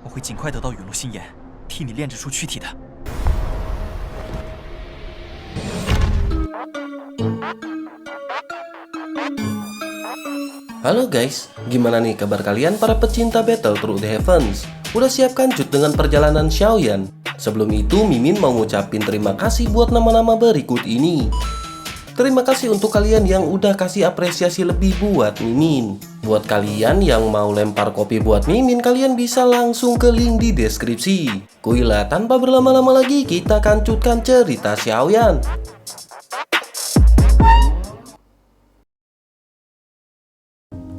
我会尽快得到陨落心炎，替你炼制出躯体的。Halo guys, gimana nih kabar kalian para pecinta Battle Through the Heavens? Udah siap kancut dengan perjalanan Xiaoyan? Sebelum itu, Mimin mau ngucapin terima kasih buat nama-nama berikut ini. Terima kasih untuk kalian yang udah kasih apresiasi lebih buat Mimin. Buat kalian yang mau lempar kopi buat Mimin, kalian bisa langsung ke link di deskripsi. Kuilah tanpa berlama-lama lagi, kita kancutkan cerita Xiaoyan.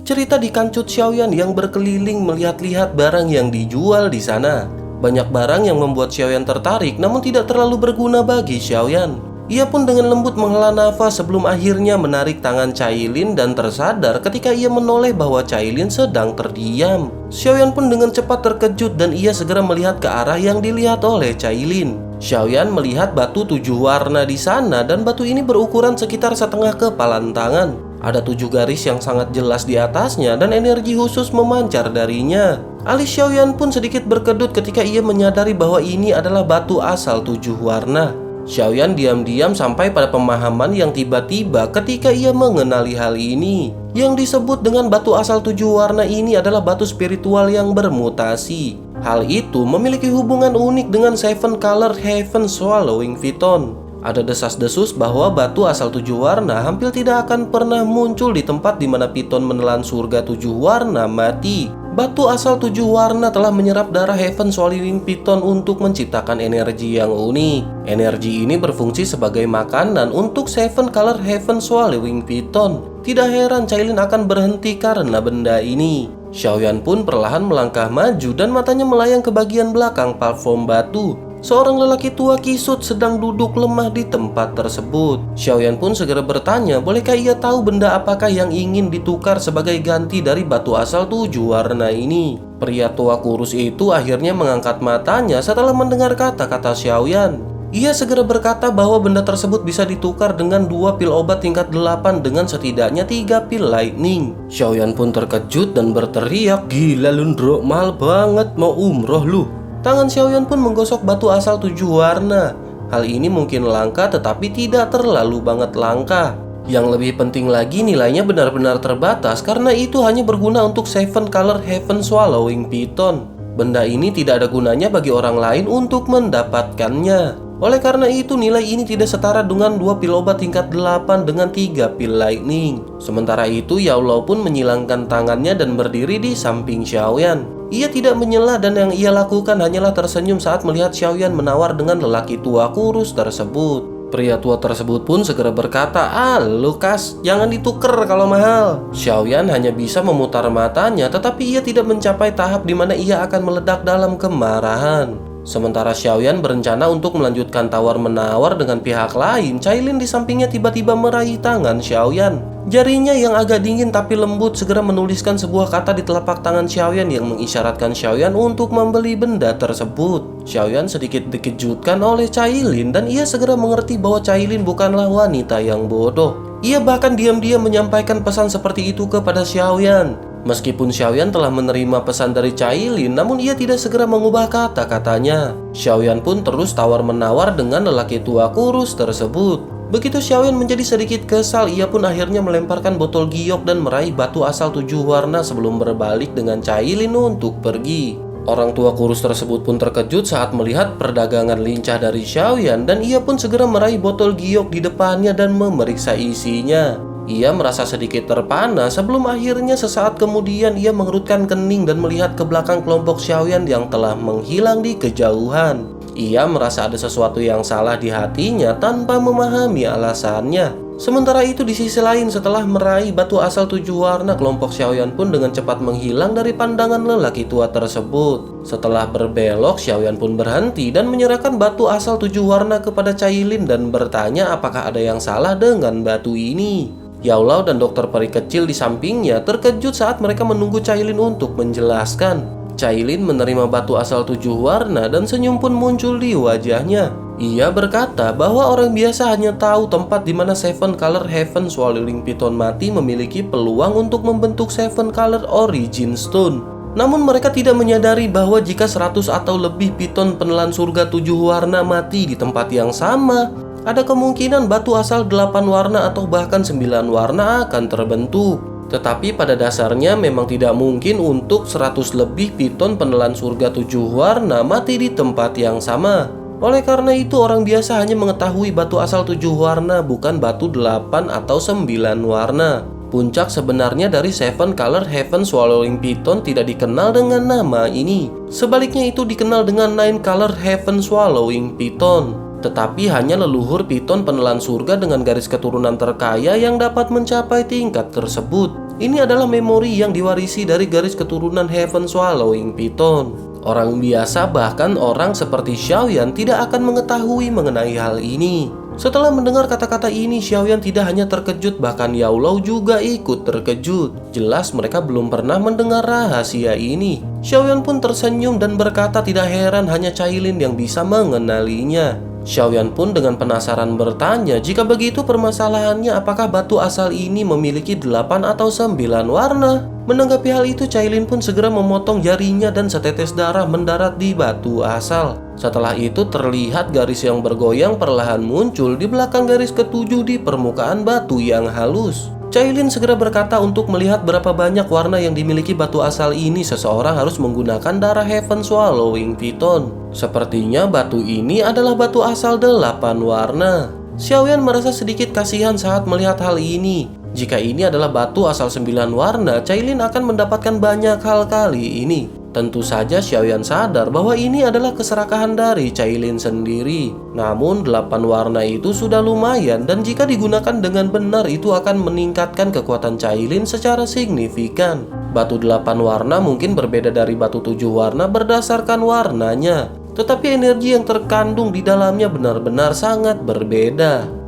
Cerita di kancut Xiaoyan yang berkeliling melihat-lihat barang yang dijual di sana. Banyak barang yang membuat Xiaoyan tertarik, namun tidak terlalu berguna bagi Xiaoyan. Ia pun dengan lembut menghela nafas sebelum akhirnya menarik tangan Cailin dan tersadar ketika ia menoleh bahwa Cailin sedang terdiam. Xiaoyan pun dengan cepat terkejut dan ia segera melihat ke arah yang dilihat oleh Cailin. Xiaoyan melihat batu 7 warna di sana dan batu ini berukuran sekitar setengah kepalan tangan. Ada 7 garis yang sangat jelas di atasnya dan energi khusus memancar darinya. Alis Xiaoyan pun sedikit berkedut ketika ia menyadari bahwa ini adalah batu asal 7 warna. Xiaoyan diam-diam sampai pada pemahaman yang tiba-tiba ketika ia mengenali hal ini. Yang disebut dengan batu asal 7 warna ini adalah batu spiritual yang bermutasi. Hal itu memiliki hubungan unik dengan Seven Color Heaven Swallowing Phyton. Ada desas-desus bahwa batu asal 7 warna hampir tidak akan pernah muncul di tempat di mana Phyton menelan surga 7 warna mati. Batu asal 7 warna telah menyerap darah Heaven Swallowing Phyton untuk menciptakan energi yang unik. Energi ini berfungsi sebagai makanan untuk Seven Color Heaven Swallowing Phyton. Tidak heran Cailin akan berhenti karena benda ini. Xiaoyan pun perlahan melangkah maju dan matanya melayang ke bagian belakang platform batu. Seorang lelaki tua kisut sedang duduk lemah di tempat tersebut. Xiaoyan pun segera bertanya, bolehkah ia tahu benda apakah yang ingin ditukar sebagai ganti dari batu asal 7 warna ini? Pria tua kurus itu akhirnya mengangkat matanya setelah mendengar kata-kata Xiaoyan. Ia segera berkata bahwa benda tersebut bisa ditukar dengan 2 pil obat tingkat 8 dengan setidaknya 3 pil lightning. Xiaoyan pun terkejut dan berteriak, "Gila lu Ndro, mahal banget, mau umroh lu." Tangan Xiaoyan pun menggosok batu asal 7 warna. Hal ini mungkin langka tetapi tidak terlalu banget langka. Yang lebih penting lagi nilainya benar-benar terbatas karena itu hanya berguna untuk Seven Color Heaven Swallowing Phyton. Benda ini tidak ada gunanya bagi orang lain untuk mendapatkannya. Oleh karena itu nilai ini tidak setara dengan 2 pil obat tingkat 8 dengan 3 pil lightning. Sementara itu Yaolau pun menyilangkan tangannya dan berdiri di samping Xiaoyan. Ia tidak menyela dan yang ia lakukan hanyalah tersenyum saat melihat Xiaoyan menawar dengan lelaki tua kurus tersebut. Pria tua tersebut pun segera berkata, Lukas, jangan ditukar kalau mahal." Xiaoyan hanya bisa memutar matanya tetapi ia tidak mencapai tahap di mana ia akan meledak dalam kemarahan. Sementara Xiaoyan berencana untuk melanjutkan tawar-menawar dengan pihak lain, Cailin di sampingnya tiba-tiba meraih tangan Xiaoyan. Jarinya yang agak dingin tapi lembut segera menuliskan sebuah kata di telapak tangan Xiaoyan yang mengisyaratkan Xiaoyan untuk membeli benda tersebut. Xiaoyan sedikit dikejutkan oleh Cailin dan ia segera mengerti bahwa Cailin bukanlah wanita yang bodoh. Ia bahkan diam-diam menyampaikan pesan seperti itu kepada Xiaoyan. Meskipun Xiaoyan telah menerima pesan dari Cailin, namun ia tidak segera mengubah kata-katanya. Xiaoyan pun terus tawar-menawar dengan lelaki tua kurus tersebut. Begitu Xiaoyan menjadi sedikit kesal, ia pun akhirnya melemparkan botol giok dan meraih batu asal 7 warna sebelum berbalik dengan Cailin untuk pergi. Orang tua kurus tersebut pun terkejut saat melihat perdagangan lincah dari Xiaoyan dan ia pun segera meraih botol giok di depannya dan memeriksa isinya. Ia merasa sedikit terpana sebelum akhirnya sesaat kemudian ia mengerutkan kening dan melihat ke belakang kelompok Xiaoyan yang telah menghilang di kejauhan. Ia merasa ada sesuatu yang salah di hatinya tanpa memahami alasannya. Sementara itu di sisi lain setelah meraih batu asal 7 warna, kelompok Xiaoyan pun dengan cepat menghilang dari pandangan lelaki tua tersebut. Setelah berbelok, Xiaoyan pun berhenti dan menyerahkan batu asal 7 warna kepada Cailin dan bertanya apakah ada yang salah dengan batu ini. Yaolau dan dokter peri kecil di sampingnya terkejut saat mereka menunggu Cailin untuk menjelaskan. Cailin menerima batu asal 7 warna dan senyum pun muncul di wajahnya. Ia berkata bahwa orang biasa hanya tahu tempat di mana Seven Color Heaven Swallowing Phyton mati memiliki peluang untuk membentuk Seven Color Origin Stone. Namun mereka tidak menyadari bahwa jika 100 atau lebih piton penelan surga 7 warna mati di tempat yang sama, ada kemungkinan batu asal 8 warna atau bahkan 9 warna akan terbentuk. Tetapi pada dasarnya memang tidak mungkin untuk 100 lebih piton penelan surga 7 warna mati di tempat yang sama. Oleh karena itu orang biasa hanya mengetahui batu asal 7 warna, bukan batu 8 atau 9 warna. Puncak sebenarnya dari Seven Color Heaven Swallowing Piton tidak dikenal dengan nama ini. Sebaliknya itu dikenal dengan Nine Color Heaven Swallowing Piton. Tetapi hanya leluhur piton penelan surga dengan garis keturunan terkaya yang dapat mencapai tingkat tersebut. Ini adalah memori yang diwarisi dari garis keturunan Heaven Swallowing Piton. Orang biasa bahkan orang seperti Xiaoyan tidak akan mengetahui mengenai hal ini. Setelah mendengar kata-kata ini, Xiaoyan tidak hanya terkejut, bahkan Yao Lao juga ikut terkejut. Jelas mereka belum pernah mendengar rahasia ini. Xiaoyan pun tersenyum dan berkata tidak heran hanya Cailin yang bisa mengenalinya. Xiaoyan pun dengan penasaran bertanya, jika begitu permasalahannya apakah batu asal ini memiliki 8 atau 9 warna? Menanggapi hal itu, Cailin pun segera memotong jarinya dan setetes darah mendarat di batu asal. Setelah itu terlihat garis yang bergoyang perlahan muncul di belakang garis ketujuh di permukaan batu yang halus. Cailin segera berkata untuk melihat berapa banyak warna yang dimiliki batu asal ini, seseorang harus menggunakan darah Heaven Swallowing Piton. Sepertinya batu ini adalah batu asal 8 warna. Xiaoyan merasa sedikit kasihan saat melihat hal ini. Jika ini adalah batu asal 9 warna, Cailin akan mendapatkan banyak hal kali ini. Tentu saja Xiaoyan sadar bahwa ini adalah keserakahan dari Cailin sendiri. Namun 8 warna itu sudah lumayan, dan jika digunakan dengan benar itu akan meningkatkan kekuatan Cailin secara signifikan. Batu 8 warna mungkin berbeda dari batu 7 warna berdasarkan warnanya, tetapi energi yang terkandung di dalamnya benar-benar sangat berbeda.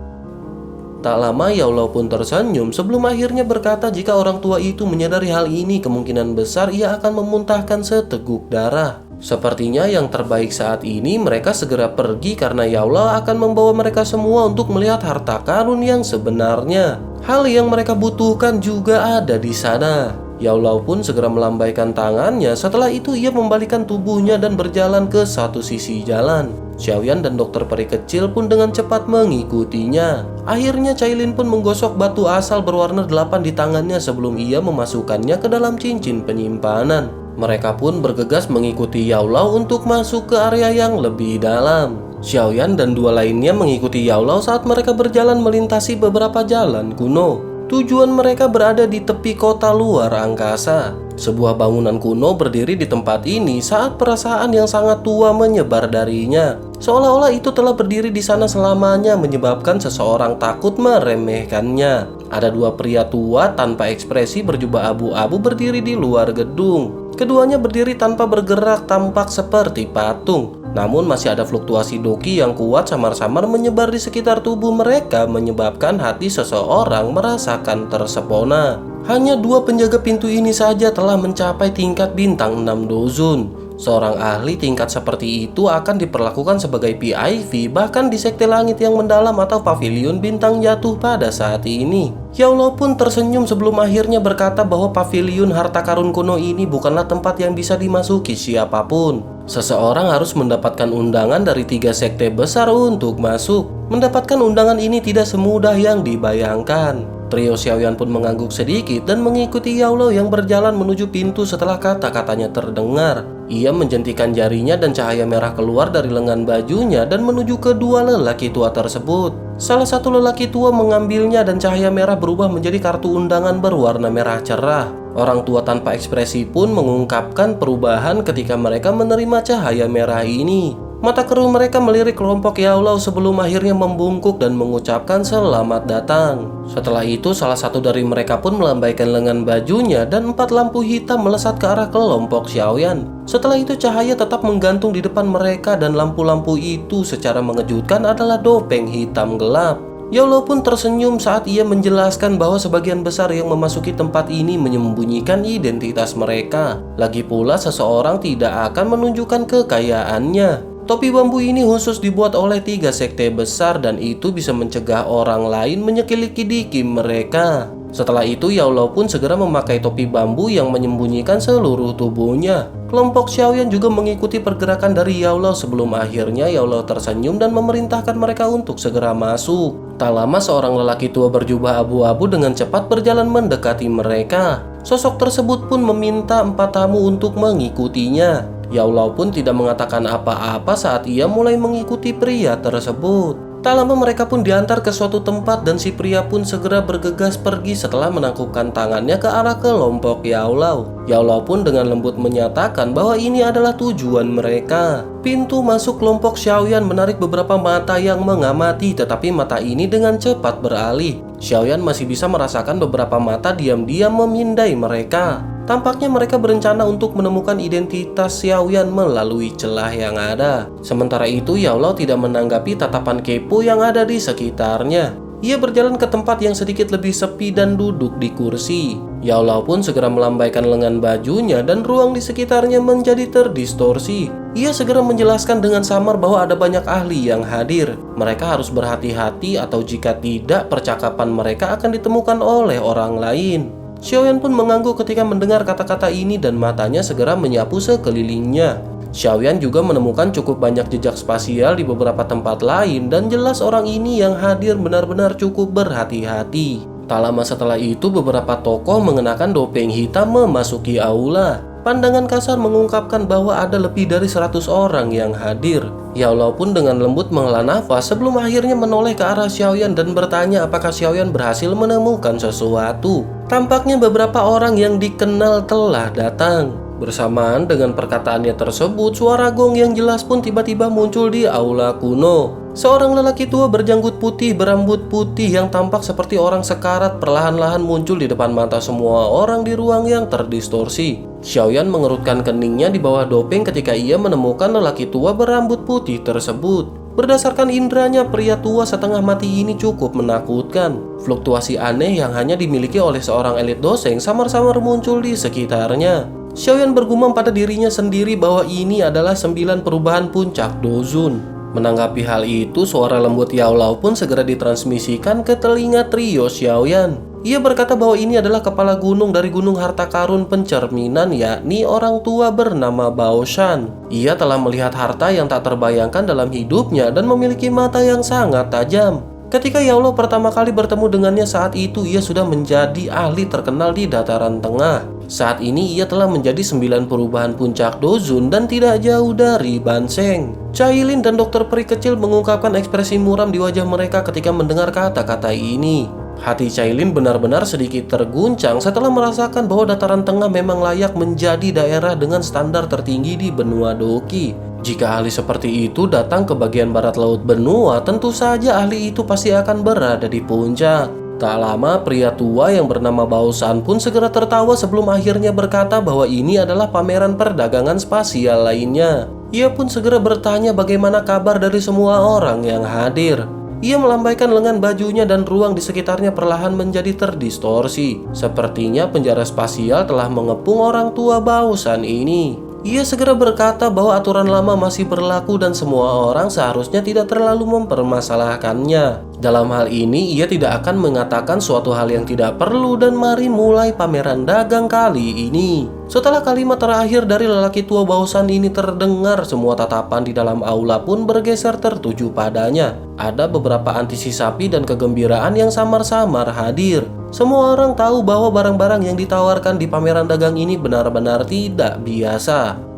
Tak lama Yao Lao pun tersenyum sebelum akhirnya berkata jika orang tua itu menyadari hal ini, kemungkinan besar ia akan memuntahkan seteguk darah. Sepertinya yang terbaik saat ini mereka segera pergi karena Yao Lao akan membawa mereka semua untuk melihat harta karun yang sebenarnya. Hal yang mereka butuhkan juga ada di sana. Yao Lao pun segera melambaikan tangannya. Setelah itu ia membalikan tubuhnya dan berjalan ke satu sisi jalan. Xiaoyan dan dokter peri kecil pun dengan cepat mengikutinya. Akhirnya Cailin pun menggosok batu asal berwarna 8 di tangannya sebelum ia memasukkannya ke dalam cincin penyimpanan. Mereka pun bergegas mengikuti Yao Lao untuk masuk ke area yang lebih dalam. Xiaoyan dan dua lainnya mengikuti Yao Lao saat mereka berjalan melintasi beberapa jalan kuno. Tujuan mereka berada di tepi kota luar angkasa. Sebuah bangunan kuno berdiri di tempat ini saat perasaan yang sangat tua menyebar darinya. Seolah-olah itu telah berdiri di sana selamanya, menyebabkan seseorang takut meremehkannya. Ada dua pria tua tanpa ekspresi berjubah abu-abu berdiri di luar gedung. Keduanya berdiri tanpa bergerak, tampak seperti patung. Namun masih ada fluktuasi doki yang kuat samar-samar menyebar di sekitar tubuh mereka, menyebabkan hati seseorang merasakan tersepona. Hanya dua penjaga pintu ini saja telah mencapai tingkat bintang 6 dozun. Seorang ahli tingkat seperti itu akan diperlakukan sebagai PIV bahkan di sekte langit yang mendalam atau pavilion bintang jatuh pada saat ini. Yao Lao pun tersenyum sebelum akhirnya berkata bahwa pavilion harta karun kuno ini bukanlah tempat yang bisa dimasuki siapapun. Seseorang harus mendapatkan undangan dari 3 sekte besar untuk masuk. Mendapatkan undangan ini tidak semudah yang dibayangkan. Trio Xiaoyan pun mengangguk sedikit dan mengikuti Yao Lao yang berjalan menuju pintu setelah kata-katanya terdengar. Ia menjentikan jarinya dan cahaya merah keluar dari lengan bajunya dan menuju kedua lelaki tua tersebut. Salah satu lelaki tua mengambilnya dan cahaya merah berubah menjadi kartu undangan berwarna merah cerah. Orang tua tanpa ekspresi pun mengungkapkan perubahan ketika mereka menerima cahaya merah ini. Mata keruh mereka melirik kelompok Yao Lao sebelum akhirnya membungkuk dan mengucapkan selamat datang. Setelah itu salah satu dari mereka pun melambaikan lengan bajunya dan 4 lampu hitam melesat ke arah kelompok Xiaoyan. Setelah itu cahaya tetap menggantung di depan mereka dan lampu-lampu itu secara mengejutkan adalah dopeng hitam gelap. Yao Lao pun tersenyum saat ia menjelaskan bahwa sebagian besar yang memasuki tempat ini menyembunyikan identitas mereka. Lagi pula seseorang tidak akan menunjukkan kekayaannya. Topi bambu ini khusus dibuat oleh 3 sekte besar dan itu bisa mencegah orang lain menyekiliki diki mereka. Setelah itu Yaolau pun segera memakai topi bambu yang menyembunyikan seluruh tubuhnya. Kelompok Xiaoyan juga mengikuti pergerakan dari Yaolau sebelum akhirnya Yaolau tersenyum dan memerintahkan mereka untuk segera masuk. Tak lama seorang lelaki tua berjubah abu-abu dengan cepat berjalan mendekati mereka. Sosok tersebut pun meminta 4 tamu untuk mengikutinya. Yaolau pun tidak mengatakan apa-apa saat ia mulai mengikuti pria tersebut. Tak lama mereka pun diantar ke suatu tempat dan si pria pun segera bergegas pergi setelah menangkupkan tangannya ke arah kelompok Yaolau. Yaolau pun dengan lembut menyatakan bahwa ini adalah tujuan mereka. Pintu masuk kelompok Xiaoyan menarik beberapa mata yang mengamati, tetapi mata ini dengan cepat beralih. Xiaoyan masih bisa merasakan beberapa mata diam-diam memindai mereka. Tampaknya mereka berencana untuk menemukan identitas Xiaoyan melalui celah yang ada. Sementara itu, Yaolau tidak menanggapi tatapan kepo yang ada di sekitarnya. Ia berjalan ke tempat yang sedikit lebih sepi dan duduk di kursi. Yaolau pun segera melambaikan lengan bajunya dan ruang di sekitarnya menjadi terdistorsi. Ia segera menjelaskan dengan samar bahwa ada banyak ahli yang hadir. Mereka harus berhati-hati atau jika tidak, percakapan mereka akan ditemukan oleh orang lain. Xiaoyan pun mengangguk ketika mendengar kata-kata ini dan matanya segera menyapu sekelilingnya. Xiaoyan juga menemukan cukup banyak jejak spasial di beberapa tempat lain dan jelas orang ini yang hadir benar-benar cukup berhati-hati. Tak lama setelah itu beberapa tokoh mengenakan dopeng hitam memasuki aula. Pandangan kasar mengungkapkan bahwa ada lebih dari 100 orang yang hadir. Yaolau pun dengan lembut menghela nafas sebelum akhirnya menoleh ke arah Xiaoyan dan bertanya apakah Xiaoyan berhasil menemukan sesuatu. Tampaknya beberapa orang yang dikenal telah datang. Bersamaan dengan perkataannya tersebut, suara gong yang jelas pun tiba-tiba muncul di aula kuno. Seorang lelaki tua berjanggut putih berambut putih yang tampak seperti orang sekarat perlahan-lahan muncul di depan mata semua orang di ruang yang terdistorsi. Xiaoyan mengerutkan keningnya di bawah dopeng ketika ia menemukan lelaki tua berambut putih tersebut. Berdasarkan indranya, pria tua setengah mati ini cukup menakutkan. Fluktuasi aneh yang hanya dimiliki oleh seorang elit doseng samar-samar muncul di sekitarnya. Xiaoyan bergumam pada dirinya sendiri bahwa ini adalah 9 perubahan puncak Dozun. Menanggapi hal itu, suara lembut Yaolau pun segera ditransmisikan ke telinga trio Xiaoyan. Ia berkata bahwa ini adalah kepala gunung dari gunung harta karun pencerminan, yakni orang tua bernama Baoshan. Ia telah melihat harta yang tak terbayangkan dalam hidupnya dan memiliki mata yang sangat tajam. Ketika Yaolau pertama kali bertemu dengannya saat itu, ia sudah menjadi ahli terkenal di dataran tengah. Saat ini ia telah menjadi 9 perubahan puncak Dozun dan tidak jauh dari Banseng. Cailin dan dokter peri kecil mengungkapkan ekspresi muram di wajah mereka ketika mendengar kata-kata ini. Hati Cailin benar-benar sedikit terguncang setelah merasakan bahwa dataran tengah memang layak menjadi daerah dengan standar tertinggi di benua Doki. Jika ahli seperti itu datang ke bagian barat laut benua, tentu saja ahli itu pasti akan berada di puncak. Tak lama, pria tua yang bernama Baoshan pun segera tertawa sebelum akhirnya berkata bahwa ini adalah pameran perdagangan spasial lainnya. Ia pun segera bertanya bagaimana kabar dari semua orang yang hadir. Ia melambaikan lengan bajunya dan ruang di sekitarnya perlahan menjadi terdistorsi. Sepertinya penjara spasial telah mengepung orang tua Baoshan ini. Ia segera berkata bahwa aturan lama masih berlaku dan semua orang seharusnya tidak terlalu mempermasalahkannya. Dalam hal ini, ia tidak akan mengatakan suatu hal yang tidak perlu dan mari mulai pameran dagang kali ini. Setelah kalimat terakhir dari lelaki tua Baoshan ini terdengar, semua tatapan di dalam aula pun bergeser tertuju padanya. Ada beberapa antisi sapi dan kegembiraan yang samar-samar hadir. Semua orang tahu bahwa barang-barang yang ditawarkan di pameran dagang ini benar-benar tidak biasa.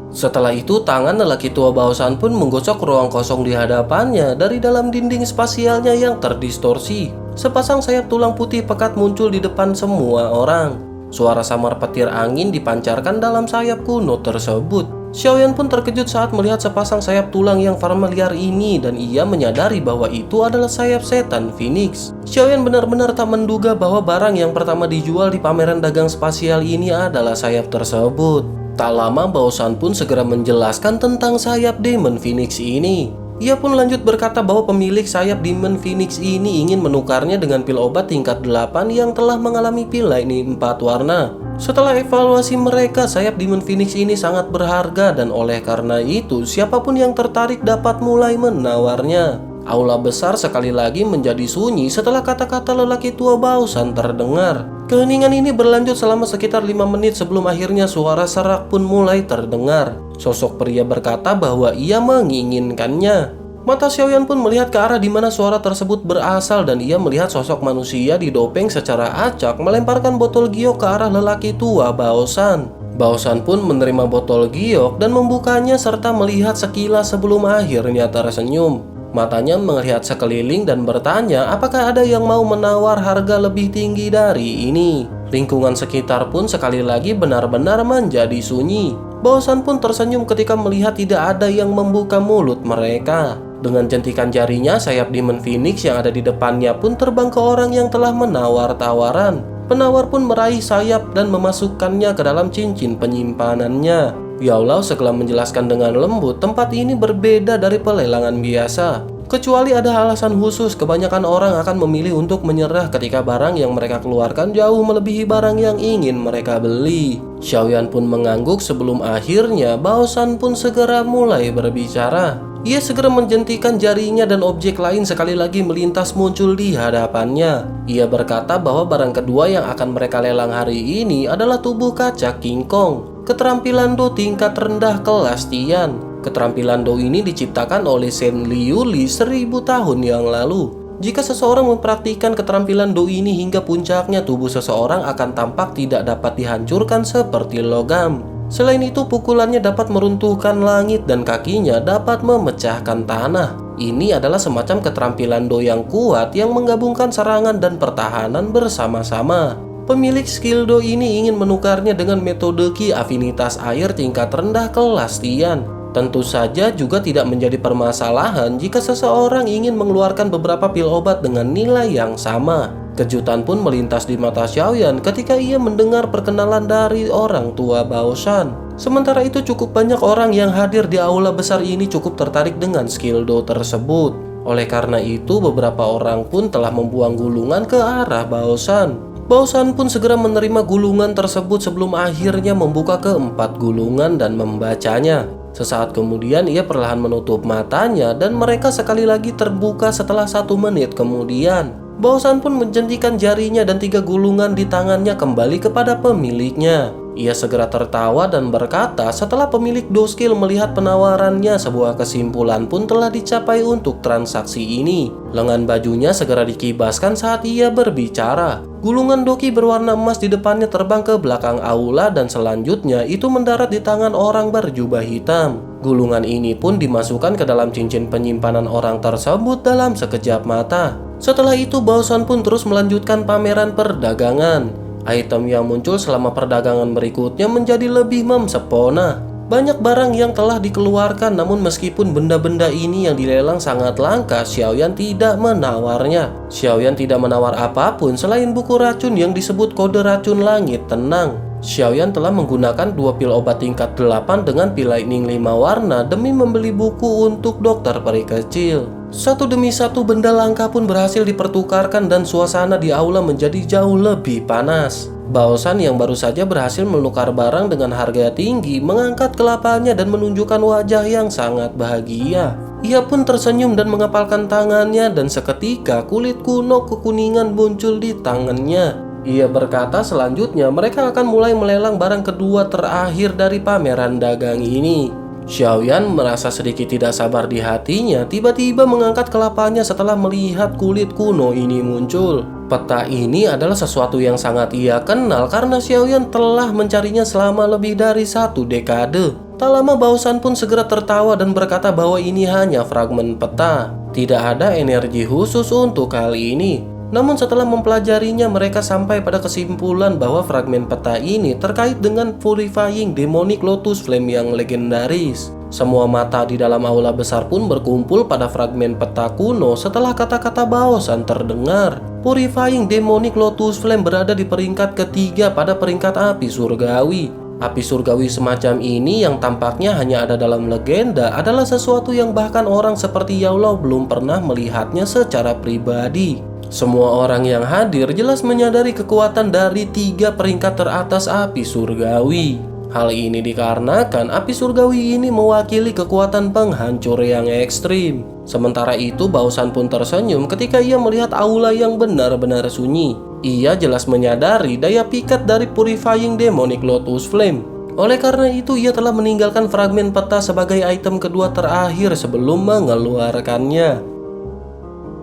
Setelah itu, tangan lelaki tua Baoshan pun menggosok ruang kosong di hadapannya. Dari dalam dinding spasialnya yang terdistorsi, sepasang sayap tulang putih pekat muncul di depan semua orang. Suara samar petir angin dipancarkan dalam sayap kuno tersebut. Xiaoyan pun terkejut saat melihat sepasang sayap tulang yang familiar ini dan ia menyadari bahwa itu adalah sayap setan Phoenix. Xiaoyan benar-benar tak menduga bahwa barang yang pertama dijual di pameran dagang spasial ini adalah sayap tersebut. Tak lama Baoshan pun segera menjelaskan tentang sayap Demon Phoenix ini. Ia pun lanjut berkata bahwa pemilik sayap Demon Phoenix ini ingin menukarnya dengan pil obat tingkat 8 yang telah mengalami pil lightning 4 warna. Setelah evaluasi mereka, sayap Demon Phoenix ini sangat berharga dan oleh karena itu siapapun yang tertarik dapat mulai menawarnya. Aula besar sekali lagi menjadi sunyi setelah kata-kata lelaki tua Baosan terdengar. Keheningan ini berlanjut selama sekitar 5 menit sebelum akhirnya suara serak pun mulai terdengar. Sosok pria berkata bahwa ia menginginkannya. Mata Xiaoyan pun melihat ke arah di mana suara tersebut berasal dan ia melihat sosok manusia didopeng secara acak melemparkan botol giok ke arah lelaki tua Baosan. Baosan pun menerima botol giok dan membukanya serta melihat sekilas sebelum akhirnya tersenyum. Matanya melihat sekeliling dan bertanya apakah ada yang mau menawar harga lebih tinggi dari ini. Lingkungan sekitar pun sekali lagi benar-benar menjadi sunyi. Baosan pun tersenyum ketika melihat tidak ada yang membuka mulut mereka. Dengan jentikan jarinya, sayap Demon Phoenix yang ada di depannya pun terbang ke orang yang telah menawar tawaran. Penawar pun meraih sayap dan memasukkannya ke dalam cincin penyimpanannya. Yao Lao segera menjelaskan dengan lembut, tempat ini berbeda dari pelelangan biasa. Kecuali ada alasan khusus, kebanyakan orang akan memilih untuk menyerah ketika barang yang mereka keluarkan jauh melebihi barang yang ingin mereka beli. Xiaoyan pun mengangguk sebelum akhirnya Baosan pun segera mulai berbicara. Ia segera menjentikan jarinya dan objek lain sekali lagi melintas muncul di hadapannya. Ia berkata bahwa barang kedua yang akan mereka lelang hari ini adalah tubuh kaca King Kong. Keterampilan Do tingkat rendah kelas Tian. Keterampilan Do ini diciptakan oleh Shen Liuli 1000 tahun yang lalu. Jika seseorang mempraktikkan keterampilan Do ini hingga puncaknya, tubuh seseorang akan tampak tidak dapat dihancurkan seperti logam. Selain itu, pukulannya dapat meruntuhkan langit dan kakinya dapat memecahkan tanah. Ini adalah semacam keterampilan Do yang kuat yang menggabungkan serangan dan pertahanan bersama-sama. Pemilik skill Do ini ingin menukarnya dengan metode Ki afinitas air tingkat rendah kelas Tian. Tentu saja juga tidak menjadi permasalahan jika seseorang ingin mengeluarkan beberapa pil obat dengan nilai yang sama. Kejutan pun melintas di mata Xiaoyan ketika ia mendengar perkenalan dari orang tua Baosan. Sementara itu cukup banyak orang yang hadir di aula besar ini cukup tertarik dengan skill Do tersebut. Oleh karena itu beberapa orang pun telah membuang gulungan ke arah Baosan. Baosan pun segera menerima gulungan tersebut sebelum akhirnya membuka keempat gulungan dan membacanya. Sesaat kemudian ia perlahan menutup matanya dan mereka sekali lagi terbuka setelah 1 menit kemudian. Baosan pun menjentikan jarinya dan 3 gulungan di tangannya kembali kepada pemiliknya. Ia segera tertawa dan berkata setelah pemilik Do skill melihat penawarannya, sebuah kesimpulan pun telah dicapai untuk transaksi ini. Lengan bajunya segera dikibaskan saat ia berbicara. Gulungan doki berwarna emas di depannya terbang ke belakang aula dan selanjutnya itu mendarat di tangan orang berjubah hitam. Gulungan ini pun dimasukkan ke dalam cincin penyimpanan orang tersebut dalam sekejap mata. Setelah itu Baosan pun terus melanjutkan pameran perdagangan. Item yang muncul selama perdagangan berikutnya menjadi lebih mempesona. Banyak barang yang telah dikeluarkan, namun meskipun benda-benda ini yang dilelang sangat langka, Xiaoyan tidak menawarnya. Xiaoyan tidak menawar apapun selain buku racun yang disebut kode racun langit tenang. Xiaoyan telah menggunakan 2 pil obat tingkat 8 dengan pil lightning 5 warna demi membeli buku untuk dokter peri kecil. Satu demi satu benda langka pun berhasil dipertukarkan dan suasana di aula menjadi jauh lebih panas. Baosan yang baru saja berhasil menukar barang dengan harga tinggi mengangkat kelapanya dan menunjukkan wajah yang sangat bahagia. Ia pun tersenyum dan mengepalkan tangannya dan seketika kulit kuno kekuningan muncul di tangannya. Ia berkata selanjutnya mereka akan mulai melelang barang kedua terakhir dari pameran dagang ini. Xiaoyan merasa sedikit tidak sabar di hatinya, tiba-tiba mengangkat kelapanya setelah melihat kulit kuno ini muncul. Peta ini adalah sesuatu yang sangat ia kenal karena Xiaoyan telah mencarinya selama lebih dari 1 dekade. Tak lama Baosan pun segera tertawa dan berkata bahwa ini hanya fragmen peta. Tidak ada energi khusus untuk hal ini. Namun setelah mempelajarinya mereka sampai pada kesimpulan bahwa fragmen peta ini terkait dengan Purifying Demonic Lotus Flame yang legendaris. Semua mata di dalam aula besar pun berkumpul pada fragmen peta kuno setelah kata-kata Baosan terdengar. Purifying Demonic Lotus Flame berada di peringkat ketiga pada peringkat api surgawi. Api surgawi semacam ini yang tampaknya hanya ada dalam legenda adalah sesuatu yang bahkan orang seperti Yao Lao belum pernah melihatnya secara pribadi. Semua orang yang hadir jelas menyadari kekuatan dari 3 peringkat teratas api surgawi. Hal ini dikarenakan api surgawi ini mewakili kekuatan penghancur yang ekstrim. Sementara itu Baosan pun tersenyum ketika ia melihat aula yang benar-benar sunyi. Ia jelas menyadari daya pikat dari Purifying Demonic Lotus Flame. Oleh karena itu ia telah meninggalkan fragmen peta sebagai item kedua terakhir sebelum mengeluarkannya.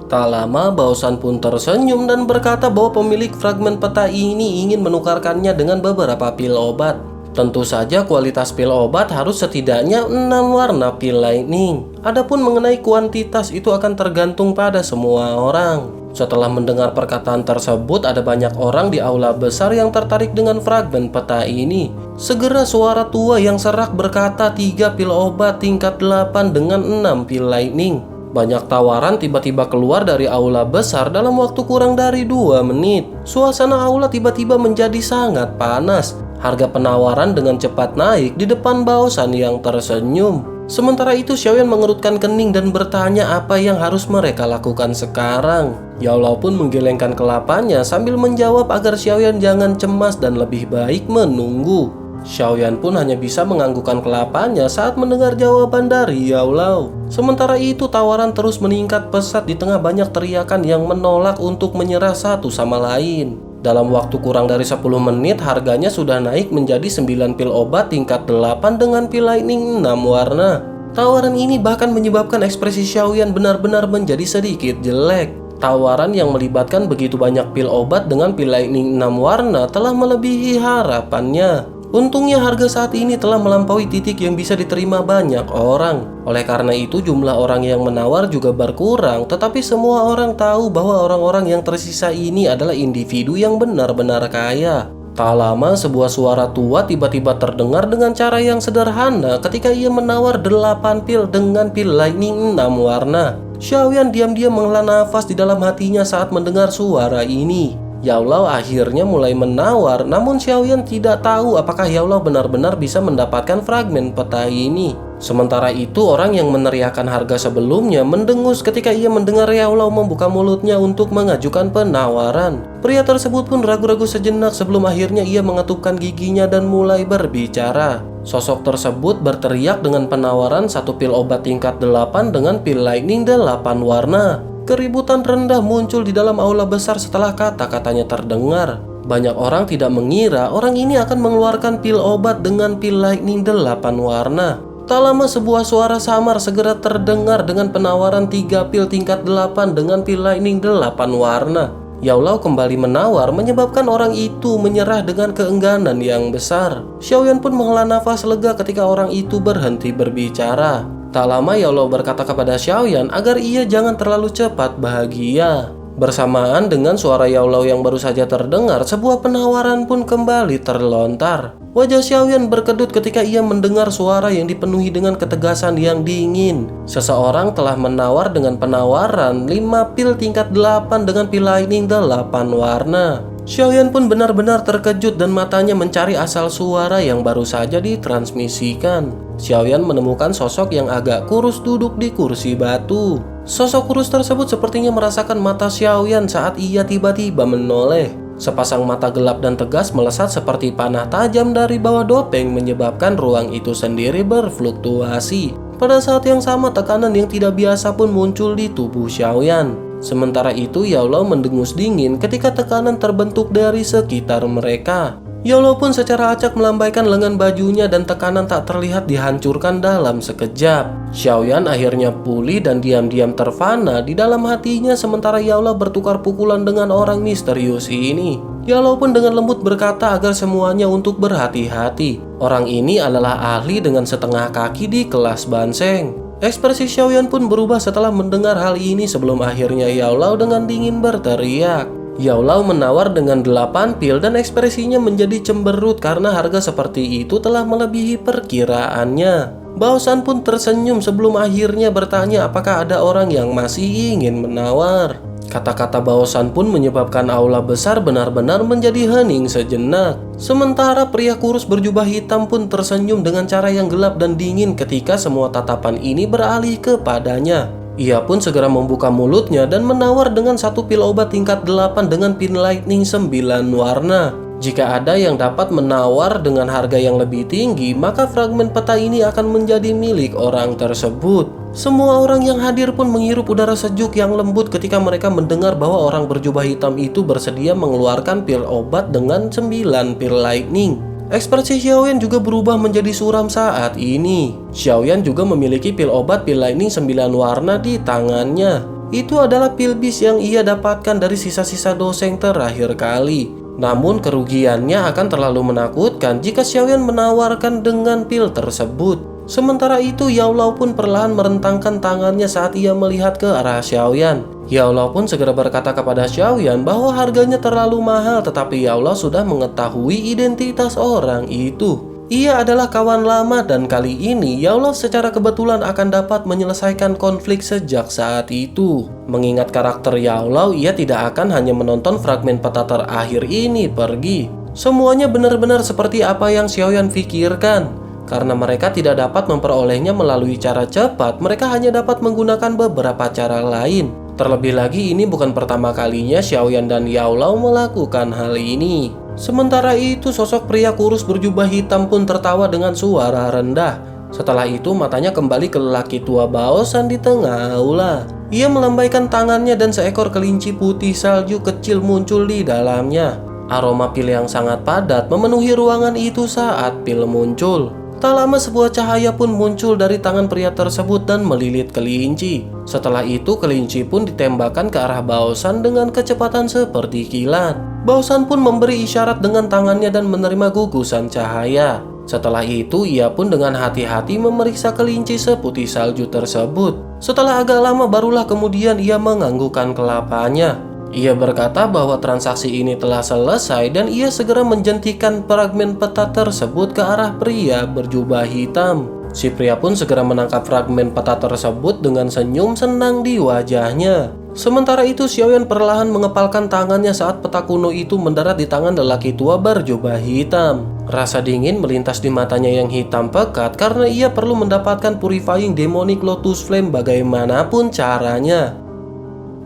Tak lama Baosan pun tersenyum dan berkata bahwa pemilik fragmen peta ini ingin menukarkannya dengan beberapa pil obat. Tentu saja kualitas pil obat harus setidaknya 6 warna pil lightning. Adapun mengenai kuantitas itu akan tergantung pada semua orang. Setelah mendengar perkataan tersebut, ada banyak orang di aula besar yang tertarik dengan fragmen peta ini. Segera suara tua yang serak berkata 3 pil obat tingkat 8 dengan 6 pil lightning. Banyak tawaran tiba-tiba keluar dari aula besar dalam waktu kurang dari 2 menit. Suasana aula tiba-tiba menjadi sangat panas. Harga penawaran dengan cepat naik di depan Baosan yang tersenyum. Sementara itu Xiaoyan mengerutkan kening dan bertanya apa yang harus mereka lakukan sekarang. Yao Lao pun menggelengkan kelapanya sambil menjawab agar Xiaoyan jangan cemas dan lebih baik menunggu. Xiaoyan pun hanya bisa menganggukkan kelapanya saat mendengar jawaban dari Yao Lao. Sementara itu tawaran terus meningkat pesat di tengah banyak teriakan yang menolak untuk menyerah satu sama lain. Dalam waktu kurang dari 10 menit harganya sudah naik menjadi 9 pil obat tingkat 8 dengan pil lightning 6 warna. Tawaran ini bahkan menyebabkan ekspresi Xiaoyan benar-benar menjadi sedikit jelek. Tawaran yang melibatkan begitu banyak pil obat dengan pil lightning 6 warna telah melebihi harapannya. Untungnya harga saat ini telah melampaui titik yang bisa diterima banyak orang. Oleh karena itu jumlah orang yang menawar juga berkurang, tetapi semua orang tahu bahwa orang-orang yang tersisa ini adalah individu yang benar-benar kaya. Tak lama sebuah suara tua tiba-tiba terdengar dengan cara yang sederhana ketika ia menawar 8 pil dengan pil lightning 6 warna. Xiaoyan diam-diam menghela nafas di dalam hatinya saat mendengar suara ini. Yao Lao akhirnya mulai menawar, namun Xiaoyan tidak tahu apakah Yao Lao benar-benar bisa mendapatkan fragmen peta ini. Sementara itu orang yang meneriakkan harga sebelumnya mendengus ketika ia mendengar Yao Lao membuka mulutnya untuk mengajukan penawaran. Pria tersebut pun ragu-ragu sejenak sebelum akhirnya ia mengetupkan giginya dan mulai berbicara. Sosok tersebut berteriak dengan penawaran 1 pil obat tingkat 8 dengan pil lightning 8 warna. Keributan rendah muncul di dalam aula besar setelah kata-katanya terdengar. Banyak orang tidak mengira orang ini akan mengeluarkan pil obat dengan pil lightning 8 warna. Tak lama sebuah suara samar segera terdengar dengan penawaran 3 pil tingkat 8 dengan pil lightning 8 warna. Yao Lao kembali menawar menyebabkan orang itu menyerah dengan keengganan yang besar. Xiaoyan pun menghela nafas lega ketika orang itu berhenti berbicara. Tak lama Yao Lao berkata kepada Xiaoyan agar ia jangan terlalu cepat bahagia. Bersamaan dengan suara Yao Lao yang baru saja terdengar, sebuah penawaran pun kembali terlontar. Wajah Xiaoyan berkedut ketika ia mendengar suara yang dipenuhi dengan ketegasan yang dingin. Seseorang telah menawar dengan penawaran 5 pil tingkat 8 dengan pil lightning 8 warna. Xiaoyan pun benar-benar terkejut dan matanya mencari asal suara yang baru saja ditransmisikan. Xiaoyan menemukan sosok yang agak kurus duduk di kursi batu. Sosok kurus tersebut sepertinya merasakan mata Xiaoyan saat ia tiba-tiba menoleh. Sepasang mata gelap dan tegas melesat seperti panah tajam dari bawah dopeng menyebabkan ruang itu sendiri berfluktuasi. Pada saat yang sama tekanan yang tidak biasa pun muncul di tubuh Xiaoyan. Sementara itu Yao Lao mendengus dingin ketika tekanan terbentuk dari sekitar mereka. Yao Lao pun secara acak melambaikan lengan bajunya dan tekanan tak terlihat dihancurkan dalam sekejap. Xiaoyan akhirnya pulih dan diam-diam terfana di dalam hatinya sementara Yao Lao bertukar pukulan dengan orang misterius ini. Yao Lao pun dengan lembut berkata agar semuanya untuk berhati-hati. Orang ini adalah ahli dengan setengah kaki di kelas Banseng. Ekspresi Xiaoyan pun berubah setelah mendengar hal ini sebelum akhirnya Yao Lao dengan dingin berteriak. Yao Lao menawar dengan 8 pil dan ekspresinya menjadi cemberut karena harga seperti itu telah melebihi perkiraannya. Baosan pun tersenyum sebelum akhirnya bertanya apakah ada orang yang masih ingin menawar. Kata-kata Baosan pun menyebabkan aula besar benar-benar menjadi hening sejenak. Sementara pria kurus berjubah hitam pun tersenyum dengan cara yang gelap dan dingin ketika semua tatapan ini beralih kepadanya. Ia pun segera membuka mulutnya dan menawar dengan 1 pil obat tingkat 8 dengan pil lightning 9 warna. Jika ada yang dapat menawar dengan harga yang lebih tinggi, maka fragmen peta ini akan menjadi milik orang tersebut. Semua orang yang hadir pun menghirup udara sejuk yang lembut ketika mereka mendengar bahwa orang berjubah hitam itu bersedia mengeluarkan pil obat dengan 9 pil lightning. Ekspresi Xiaoyan juga berubah menjadi suram saat ini. Xiaoyan juga memiliki pil obat pil lightning 9 warna di tangannya. Itu adalah pil bis yang ia dapatkan dari sisa-sisa doseng terakhir kali. Namun kerugiannya akan terlalu menakutkan jika Xiaoyan menawarkan dengan pil tersebut. Sementara itu Yao Lao pun perlahan merentangkan tangannya saat ia melihat ke arah Xiaoyan. Yao Lao pun segera berkata kepada Xiaoyan bahwa harganya terlalu mahal, tetapi Yao Lao sudah mengetahui identitas orang itu. Ia adalah kawan lama dan kali ini Yao Lao secara kebetulan akan dapat menyelesaikan konflik sejak saat itu. Mengingat karakter Yao Lao, ia tidak akan hanya menonton fragmen peta terakhir ini pergi. Semuanya benar-benar seperti apa yang Xiaoyan pikirkan. Karena mereka tidak dapat memperolehnya melalui cara cepat, mereka hanya dapat menggunakan beberapa cara lain. Terlebih lagi ini bukan pertama kalinya Xiaoyan dan Yao Lao melakukan hal ini. Sementara itu sosok pria kurus berjubah hitam pun tertawa dengan suara rendah. Setelah itu matanya kembali ke lelaki tua Baosan di tengah aula. Ia melambaikan tangannya dan seekor kelinci putih salju kecil muncul di dalamnya. Aroma pil yang sangat padat memenuhi ruangan itu saat pil muncul. Tak lama sebuah cahaya pun muncul dari tangan pria tersebut dan melilit kelinci. Setelah itu kelinci pun ditembakkan ke arah Baosan dengan kecepatan seperti kilat. Baosan pun memberi isyarat dengan tangannya dan menerima gugusan cahaya. Setelah itu ia pun dengan hati-hati memeriksa kelinci seputih salju tersebut. Setelah agak lama barulah kemudian ia menganggukkan kelapanya. Ia berkata bahwa transaksi ini telah selesai dan ia segera menjentikan fragmen peta tersebut ke arah pria berjubah hitam. Si pria pun segera menangkap fragmen peta tersebut dengan senyum senang di wajahnya. Sementara itu Xiaoyan perlahan mengepalkan tangannya saat peta kuno itu mendarat di tangan lelaki tua berjubah hitam. Rasa dingin melintas di matanya yang hitam pekat karena ia perlu mendapatkan Purifying Demonic Lotus Flame bagaimanapun caranya.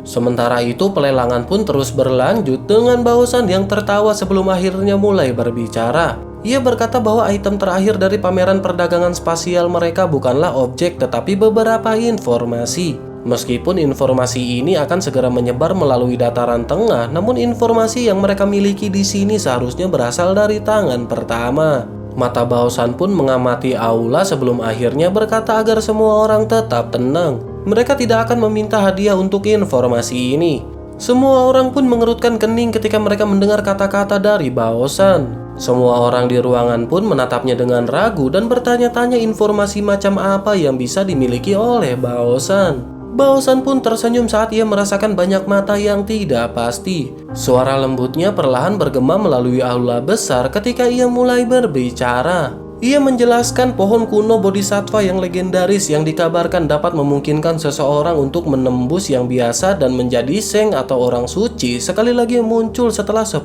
Sementara itu pelelangan pun terus berlanjut dengan Baosan yang tertawa sebelum akhirnya mulai berbicara. Ia berkata bahwa item terakhir dari pameran perdagangan spasial mereka bukanlah objek tetapi beberapa informasi. Meskipun informasi ini akan segera menyebar melalui dataran tengah, namun informasi yang mereka miliki di sini seharusnya berasal dari tangan pertama. Mata Baosan pun mengamati aula sebelum akhirnya berkata agar semua orang tetap tenang. Mereka tidak akan meminta hadiah untuk informasi ini. Semua orang pun mengerutkan kening ketika mereka mendengar kata-kata dari Baosan. Semua orang di ruangan pun menatapnya dengan ragu dan bertanya-tanya informasi macam apa yang bisa dimiliki oleh Baosan. Baosan pun tersenyum saat ia merasakan banyak mata yang tidak pasti. Suara lembutnya perlahan bergema melalui aula besar ketika ia mulai berbicara. Ia menjelaskan pohon kuno bodhisattva yang legendaris yang dikabarkan dapat memungkinkan seseorang untuk menembus yang biasa dan menjadi seng atau orang suci sekali lagi muncul setelah 10.000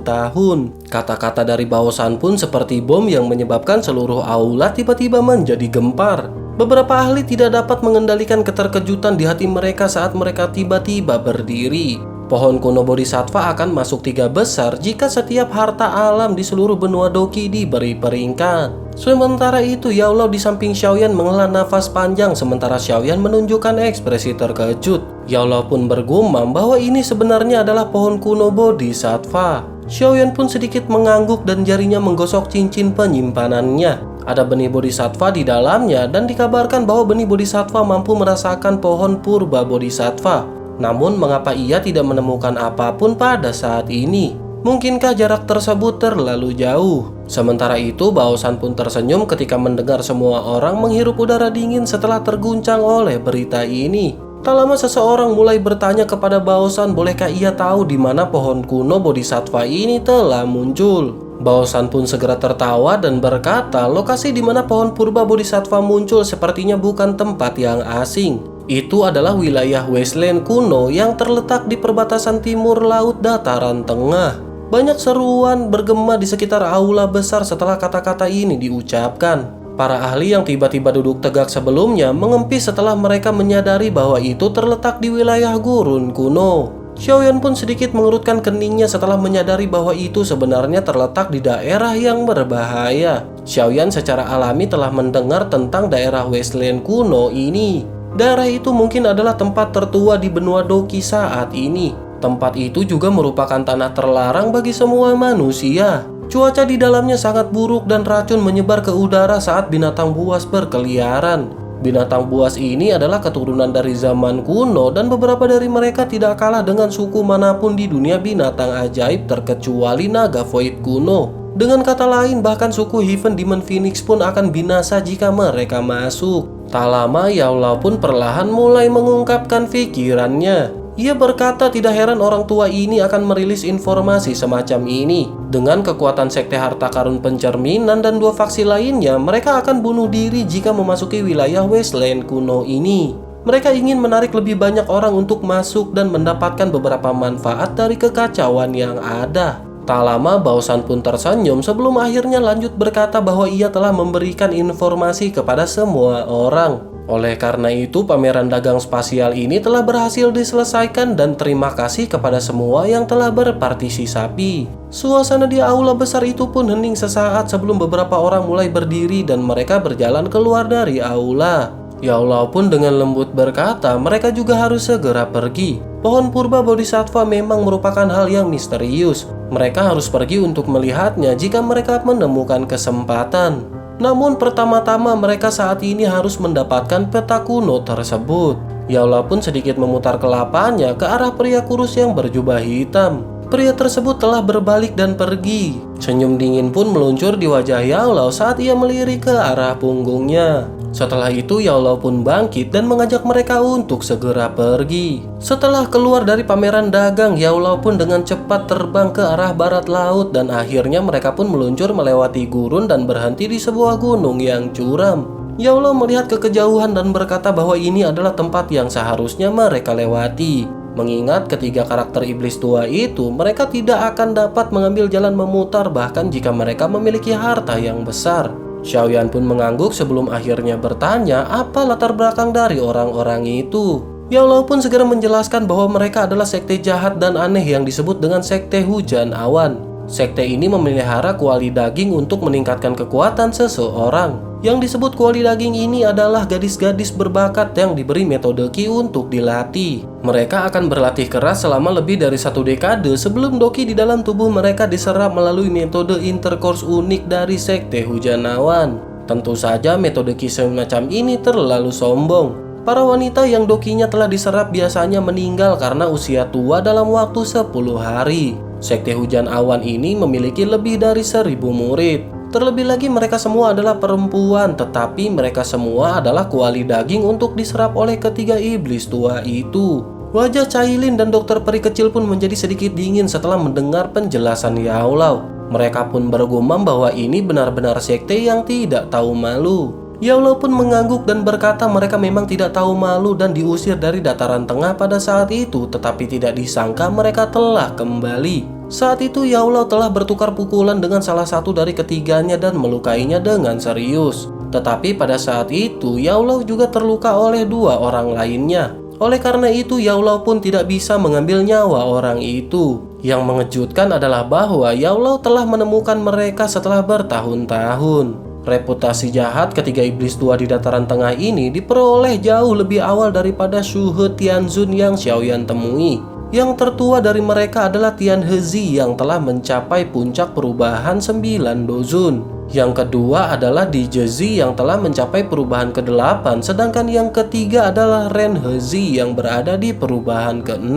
tahun. Kata-kata dari Baosan pun seperti bom yang menyebabkan seluruh aula tiba-tiba menjadi gempar. Beberapa ahli tidak dapat mengendalikan keterkejutan di hati mereka saat mereka tiba-tiba berdiri. Pohon kuno bodhisattva akan masuk 3 besar jika setiap harta alam di seluruh benua Doki diberi peringkat. Sementara itu Yao Lao di samping Xiaoyan menghela nafas panjang sementara Xiaoyan menunjukkan ekspresi terkejut. Yao Lao pun bergumam bahwa ini sebenarnya adalah pohon kuno bodhisattva. Xiaoyan pun sedikit mengangguk dan jarinya menggosok cincin penyimpanannya. Ada benih bodhisattva di dalamnya dan dikabarkan bahwa benih bodhisattva mampu merasakan pohon purba bodhisattva. Namun mengapa ia tidak menemukan apapun pada saat ini? Mungkinkah jarak tersebut terlalu jauh? Sementara itu Baosan pun tersenyum ketika mendengar semua orang menghirup udara dingin setelah terguncang oleh berita ini. Tak lama seseorang mulai bertanya kepada Baosan bolehkah ia tahu di mana pohon kuno bodhisattva ini telah muncul. Baosan pun segera tertawa dan berkata lokasi di mana pohon purba bodhisattva muncul sepertinya bukan tempat yang asing. Itu adalah wilayah Wasteland kuno yang terletak di perbatasan timur laut dataran tengah. Banyak seruan bergema di sekitar aula besar setelah kata-kata ini diucapkan. Para ahli yang tiba-tiba duduk tegak sebelumnya mengempis setelah mereka menyadari bahwa itu terletak di wilayah gurun kuno. Xiaoyan pun sedikit mengerutkan keningnya setelah menyadari bahwa itu sebenarnya terletak di daerah yang berbahaya. Xiaoyan secara alami telah mendengar tentang daerah Wasteland kuno ini. Daerah itu mungkin adalah tempat tertua di benua Doki saat ini. Tempat itu juga merupakan tanah terlarang bagi semua manusia. Cuaca di dalamnya sangat buruk dan racun menyebar ke udara saat binatang buas berkeliaran. Binatang buas ini adalah keturunan dari zaman kuno dan beberapa dari mereka tidak kalah dengan suku manapun di dunia binatang ajaib terkecuali naga void kuno. Dengan kata lain, bahkan suku Heaven Demon Phoenix pun akan binasa jika mereka masuk. Tak lama Yao Lao pun perlahan mulai mengungkapkan pikirannya. Ia berkata tidak heran orang tua ini akan merilis informasi semacam ini. Dengan kekuatan sekte harta karun pencerminan dan 2 faksi lainnya, mereka akan bunuh diri jika memasuki wilayah Wasteland kuno ini. Mereka ingin menarik lebih banyak orang untuk masuk dan mendapatkan beberapa manfaat dari kekacauan yang ada. Tak lama Baosan pun tersenyum sebelum akhirnya lanjut berkata bahwa ia telah memberikan informasi kepada semua orang. Oleh karena itu, pameran dagang spasial ini telah berhasil diselesaikan dan terima kasih kepada semua yang telah berpartisipasi. Suasana di aula besar itu pun hening sesaat sebelum beberapa orang mulai berdiri dan mereka berjalan keluar dari aula. Yao Lao pun dengan lembut berkata mereka juga harus segera pergi. Pohon purba bodhisattva memang merupakan hal yang misterius. Mereka harus pergi untuk melihatnya jika mereka menemukan kesempatan. Namun pertama-tama mereka saat ini harus mendapatkan peta kuno tersebut. Yao Lao pun sedikit memutar kelapanya ke arah pria kurus yang berjubah hitam. Pria tersebut telah berbalik dan pergi. Senyum dingin pun meluncur di wajah Yao Lao saat ia melirik ke arah punggungnya. Setelah itu Yao Lao pun bangkit dan mengajak mereka untuk segera pergi. Setelah keluar dari pameran dagang, Yao Lao pun dengan cepat terbang ke arah barat laut dan akhirnya mereka pun meluncur melewati gurun dan berhenti di sebuah gunung yang curam. Yao Lao melihat ke kejauhan dan berkata bahwa ini adalah tempat yang seharusnya mereka lewati. Mengingat ketiga karakter iblis tua itu, mereka tidak akan dapat mengambil jalan memutar bahkan jika mereka memiliki harta yang besar. Xiaoyan pun mengangguk sebelum akhirnya bertanya apa latar belakang dari orang-orang itu. Yao Lao pun segera menjelaskan bahwa mereka adalah sekte jahat dan aneh yang disebut dengan sekte hujan awan. Sekte ini memelihara kuali daging untuk meningkatkan kekuatan seseorang. Yang disebut kuali daging ini adalah gadis-gadis berbakat yang diberi metode Ki untuk dilatih. Mereka akan berlatih keras selama lebih dari 1 dekade sebelum doki di dalam tubuh mereka diserap melalui metode intercourse unik dari sekte hujan awan. Tentu saja metode Ki semacam ini terlalu sombong. Para wanita yang dokinya telah diserap biasanya meninggal karena usia tua dalam waktu 10 hari. Sekte hujan awan ini memiliki lebih dari 1000 murid. Terlebih lagi mereka semua adalah perempuan, tetapi mereka semua adalah kuali daging untuk diserap oleh ketiga iblis tua itu. Wajah Cailin dan dokter peri kecil pun menjadi sedikit dingin setelah mendengar penjelasan Yao Lao. Mereka pun bergumam bahwa ini benar-benar sekte yang tidak tahu malu. Yao Lao pun mengangguk dan berkata mereka memang tidak tahu malu dan diusir dari dataran tengah pada saat itu, tetapi tidak disangka mereka telah kembali. Saat itu Yao Lao telah bertukar pukulan dengan salah satu dari ketiganya dan melukainya dengan serius. Tetapi pada saat itu Yao Lao juga terluka oleh 2 orang lainnya. Oleh karena itu Yao Lao pun tidak bisa mengambil nyawa orang itu. Yang mengejutkan adalah bahwa Yao Lao telah menemukan mereka setelah bertahun-tahun. Reputasi jahat ketiga iblis tua di dataran tengah ini diperoleh jauh lebih awal daripada Shu He Tianzun yang Xiaoyan temui. Yang tertua dari mereka adalah Tian Hezi yang telah mencapai puncak perubahan 9 dozun. Yang kedua adalah Di Jezi yang telah mencapai perubahan ke-8, sedangkan yang ketiga adalah Ren Hezi yang berada di perubahan ke-6.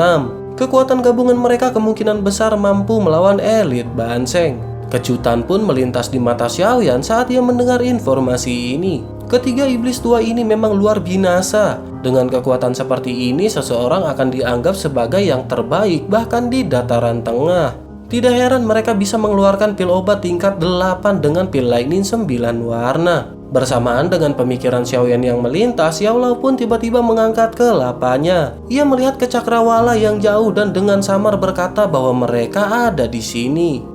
Kekuatan gabungan mereka kemungkinan besar mampu melawan elit Banseng. Kejutan pun melintas di mata Xiaoyan saat ia mendengar informasi ini. Ketiga iblis tua ini memang luar binasa. Dengan kekuatan seperti ini, seseorang akan dianggap sebagai yang terbaik bahkan di dataran tengah. Tidak heran mereka bisa mengeluarkan pil obat tingkat 8 dengan pil lightning 9 warna. Bersamaan dengan pemikiran Xiaoyan yang melintas, Yao Lao pun tiba-tiba mengangkat kelapanya. Ia melihat ke cakrawala yang jauh dan dengan samar berkata bahwa mereka ada di sini.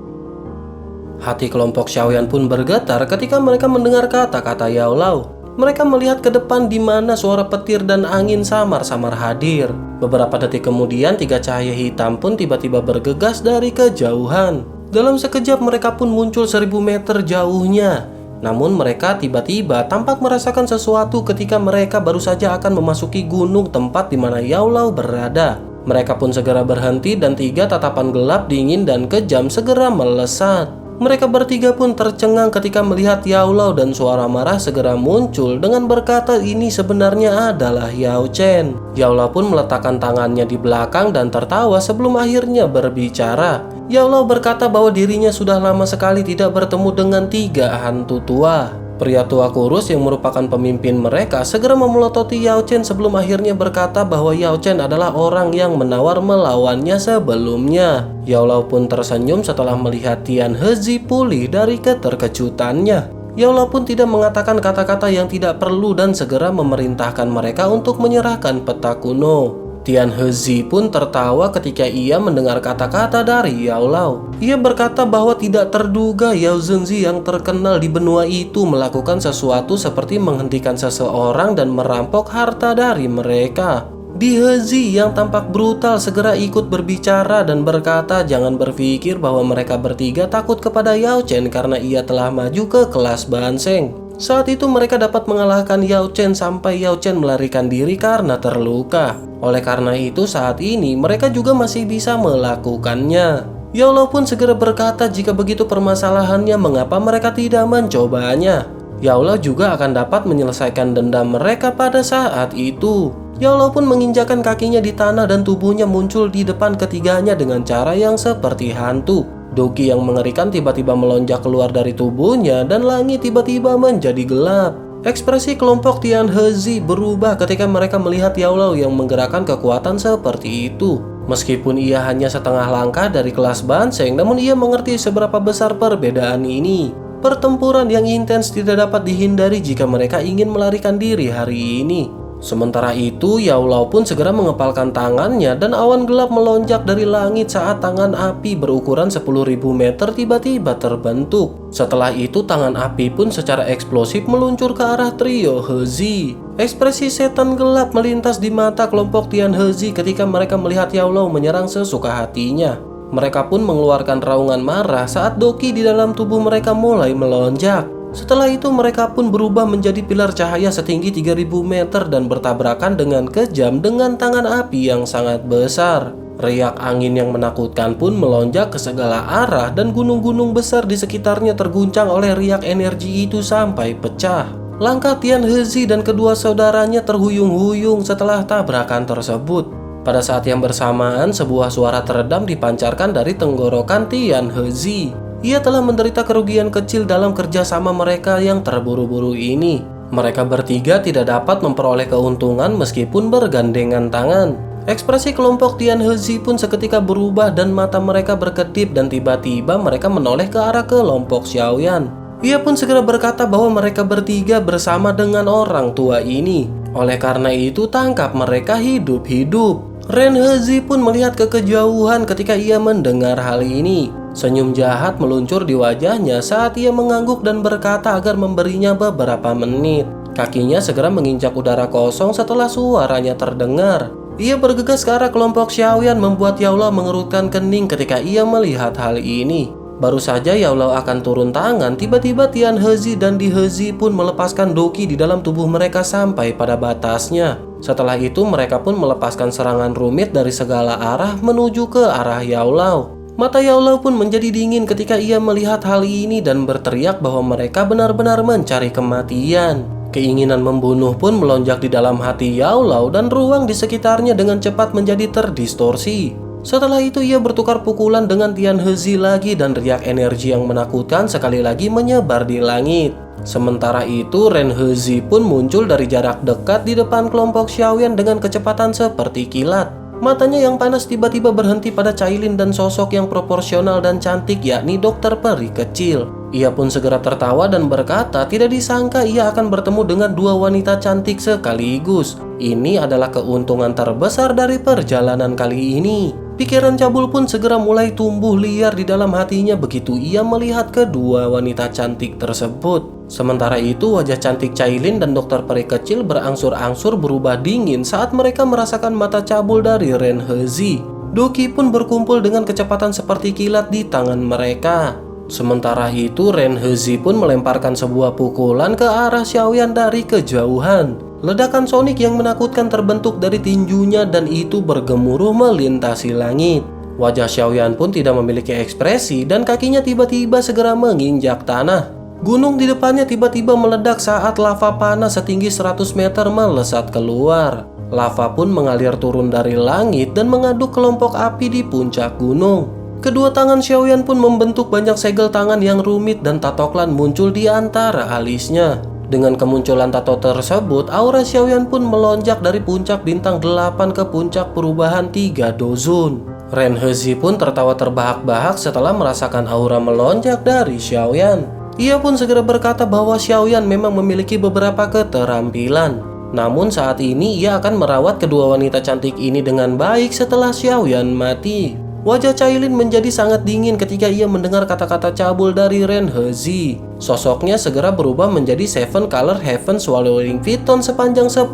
Hati kelompok Xiaoyan pun bergetar ketika mereka mendengar kata-kata Yao Lao. Mereka melihat ke depan di mana suara petir dan angin samar-samar hadir. Beberapa detik kemudian 3 cahaya hitam pun tiba-tiba bergegas dari kejauhan. Dalam sekejap mereka pun muncul 1000 meter jauhnya. Namun mereka tiba-tiba tampak merasakan sesuatu ketika mereka baru saja akan memasuki gunung tempat di mana Yao-Lao berada. Mereka pun segera berhenti dan 3 tatapan gelap, dingin dan kejam segera melesat. Mereka bertiga pun tercengang ketika melihat Yao-Lao dan suara marah segera muncul dengan berkata ini sebenarnya adalah Yao Chen. Yao-Lao pun meletakkan tangannya di belakang dan tertawa sebelum akhirnya berbicara. Yao-Lao berkata bahwa dirinya sudah lama sekali tidak bertemu dengan 3 hantu tua. Pria tua kurus yang merupakan pemimpin mereka segera memelototi Yao Chen sebelum akhirnya berkata bahwa Yao Chen adalah orang yang menawar melawannya sebelumnya. Yao-Lao pun tersenyum setelah melihat Tian Hezi pulih dari keterkejutannya. Yao-Lao pun tidak mengatakan kata-kata yang tidak perlu dan segera memerintahkan mereka untuk menyerahkan peta kuno. Tian Hezi pun tertawa ketika ia mendengar kata-kata dari Yao-Lao. Ia berkata bahwa tidak terduga Yao Zhenzi yang terkenal di benua itu melakukan sesuatu seperti menghentikan seseorang dan merampok harta dari mereka. Di Hezi yang tampak brutal segera ikut berbicara dan berkata jangan berpikir bahwa mereka bertiga takut kepada Yao Chen karena ia telah maju ke kelas Banseng. Saat itu mereka dapat mengalahkan Yao Chen sampai Yao Chen melarikan diri karena terluka. Oleh karena itu saat ini mereka juga masih bisa melakukannya. Yao-Lao pun segera berkata jika begitu permasalahannya mengapa mereka tidak mencobanya. Yao-Lao juga akan dapat menyelesaikan dendam mereka pada saat itu. Yao-Lao pun menginjakan kakinya di tanah dan tubuhnya muncul di depan ketiganya dengan cara yang seperti hantu. Doki yang mengerikan tiba-tiba melonjak keluar dari tubuhnya dan langit tiba-tiba menjadi gelap. Ekspresi kelompok Tian Hezi berubah ketika mereka melihat Yao-Lao yang menggerakkan kekuatan seperti itu. Meskipun ia hanya setengah langkah dari kelas Banseng, namun ia mengerti seberapa besar perbedaan ini. Pertempuran yang intens tidak dapat dihindari jika mereka ingin melarikan diri hari ini. Sementara itu, Yao-Lao pun segera mengepalkan tangannya dan awan gelap melonjak dari langit saat tangan api berukuran 10.000 meter tiba-tiba terbentuk. Setelah itu, tangan api pun secara eksplosif meluncur ke arah trio Hezi. Ekspresi setan gelap melintas di mata kelompok Tian Hezi ketika mereka melihat Yao-Lao menyerang sesuka hatinya. Mereka pun mengeluarkan raungan marah saat doki di dalam tubuh mereka mulai melonjak. Setelah itu mereka pun berubah menjadi pilar cahaya setinggi 3000 meter dan bertabrakan dengan kejam dengan tangan api yang sangat besar. Riak angin yang menakutkan pun melonjak ke segala arah dan gunung-gunung besar di sekitarnya terguncang oleh riak energi itu sampai pecah. Langkah Tian Hezi dan kedua saudaranya terhuyung-huyung setelah tabrakan tersebut. Pada saat yang bersamaan, sebuah suara teredam dipancarkan dari tenggorokan Tian Hezi. Ia telah menderita kerugian kecil dalam kerjasama mereka yang terburu-buru ini. Mereka bertiga tidak dapat memperoleh keuntungan meskipun bergandengan tangan. Ekspresi kelompok Tian Hezi pun seketika berubah dan mata mereka berkedip dan tiba-tiba mereka menoleh ke arah kelompok Xiaoyan. Ia pun segera berkata bahwa mereka bertiga bersama dengan orang tua ini. Oleh karena itu tangkap mereka hidup-hidup. Ren Hezi pun melihat ke kejauhan ketika ia mendengar hal ini. Senyum jahat meluncur di wajahnya saat ia mengangguk dan berkata agar memberinya beberapa menit. Kakinya segera menginjak udara kosong setelah suaranya terdengar. Ia bergegas ke arah kelompok Xiaoyan membuat Yao-Lao mengerutkan kening ketika ia melihat hal ini. Baru saja Yao-Lao akan turun tangan, tiba-tiba Tian Hezi dan Di Hezi pun melepaskan doki di dalam tubuh mereka sampai pada batasnya. Setelah itu mereka pun melepaskan serangan rumit dari segala arah menuju ke arah Yao-Lao. Mata Yao-Lao pun menjadi dingin ketika ia melihat hal ini dan berteriak bahwa mereka benar-benar mencari kematian. Keinginan membunuh pun melonjak di dalam hati Yao-Lao dan ruang di sekitarnya dengan cepat menjadi terdistorsi. Setelah itu ia bertukar pukulan dengan Tian Hezi lagi dan riak energi yang menakutkan sekali lagi menyebar di langit. Sementara itu Ren Hezi pun muncul dari jarak dekat di depan kelompok Xiaoyan dengan kecepatan seperti kilat. Matanya yang panas tiba-tiba berhenti pada Cailin dan sosok yang proporsional dan cantik yakni dokter peri kecil. Ia pun segera tertawa dan berkata tidak disangka ia akan bertemu dengan dua wanita cantik sekaligus. Ini adalah keuntungan terbesar dari perjalanan kali ini. Pikiran cabul pun segera mulai tumbuh liar di dalam hatinya begitu ia melihat kedua wanita cantik tersebut. Sementara itu wajah cantik Cailin dan dokter peri kecil berangsur-angsur berubah dingin saat mereka merasakan mata cabul dari Ren Hezi. Doki pun berkumpul dengan kecepatan seperti kilat di tangan mereka. Sementara itu Ren Hezi pun melemparkan sebuah pukulan ke arah Xiaoyan dari kejauhan. Ledakan sonik yang menakutkan terbentuk dari tinjunya dan itu bergemuruh melintasi langit. Wajah Xiaoyan pun tidak memiliki ekspresi dan kakinya tiba-tiba segera menginjak tanah. Gunung di depannya tiba-tiba meledak saat lava panas setinggi 100 meter melesat keluar. Lava pun mengalir turun dari langit dan mengaduk kelompok api di puncak gunung. Kedua tangan Xiaoyan pun membentuk banyak segel tangan yang rumit dan tatoklan muncul di antara alisnya. Dengan kemunculan tato tersebut, aura Xiaoyan pun melonjak dari puncak bintang 8 ke puncak perubahan 3 dozun. Ren Hezi pun tertawa terbahak-bahak setelah merasakan aura melonjak dari Xiaoyan. Ia pun segera berkata bahwa Xiaoyan memang memiliki beberapa keterampilan. Namun saat ini ia akan merawat kedua wanita cantik ini dengan baik setelah Xiaoyan mati. Wajah Cailin menjadi sangat dingin ketika ia mendengar kata-kata cabul dari Ren Hezi. Sosoknya segera berubah menjadi Seven Color Heaven Swallowing Phyton sepanjang 10.000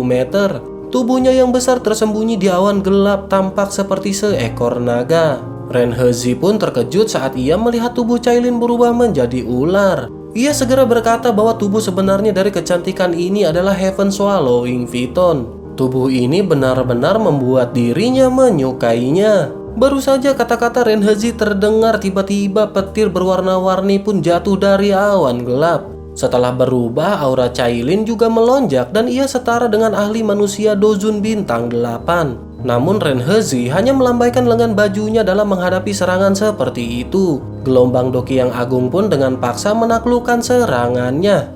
meter. Tubuhnya yang besar tersembunyi di awan gelap tampak seperti seekor naga. Ren Hezi pun terkejut saat ia melihat tubuh Cailin berubah menjadi ular. Ia segera berkata bahwa tubuh sebenarnya dari kecantikan ini adalah Heaven Swallowing Phyton. Tubuh ini benar-benar membuat dirinya menyukainya. Baru saja kata-kata Ren Hezi terdengar, tiba-tiba petir berwarna-warni pun jatuh dari awan gelap. Setelah berubah, aura Cailin juga melonjak dan ia setara dengan ahli manusia dozun bintang 8. Namun Ren Hezi hanya melambaikan lengan bajunya dalam menghadapi serangan seperti itu. Gelombang Doki yang agung pun dengan paksa menaklukkan serangannya.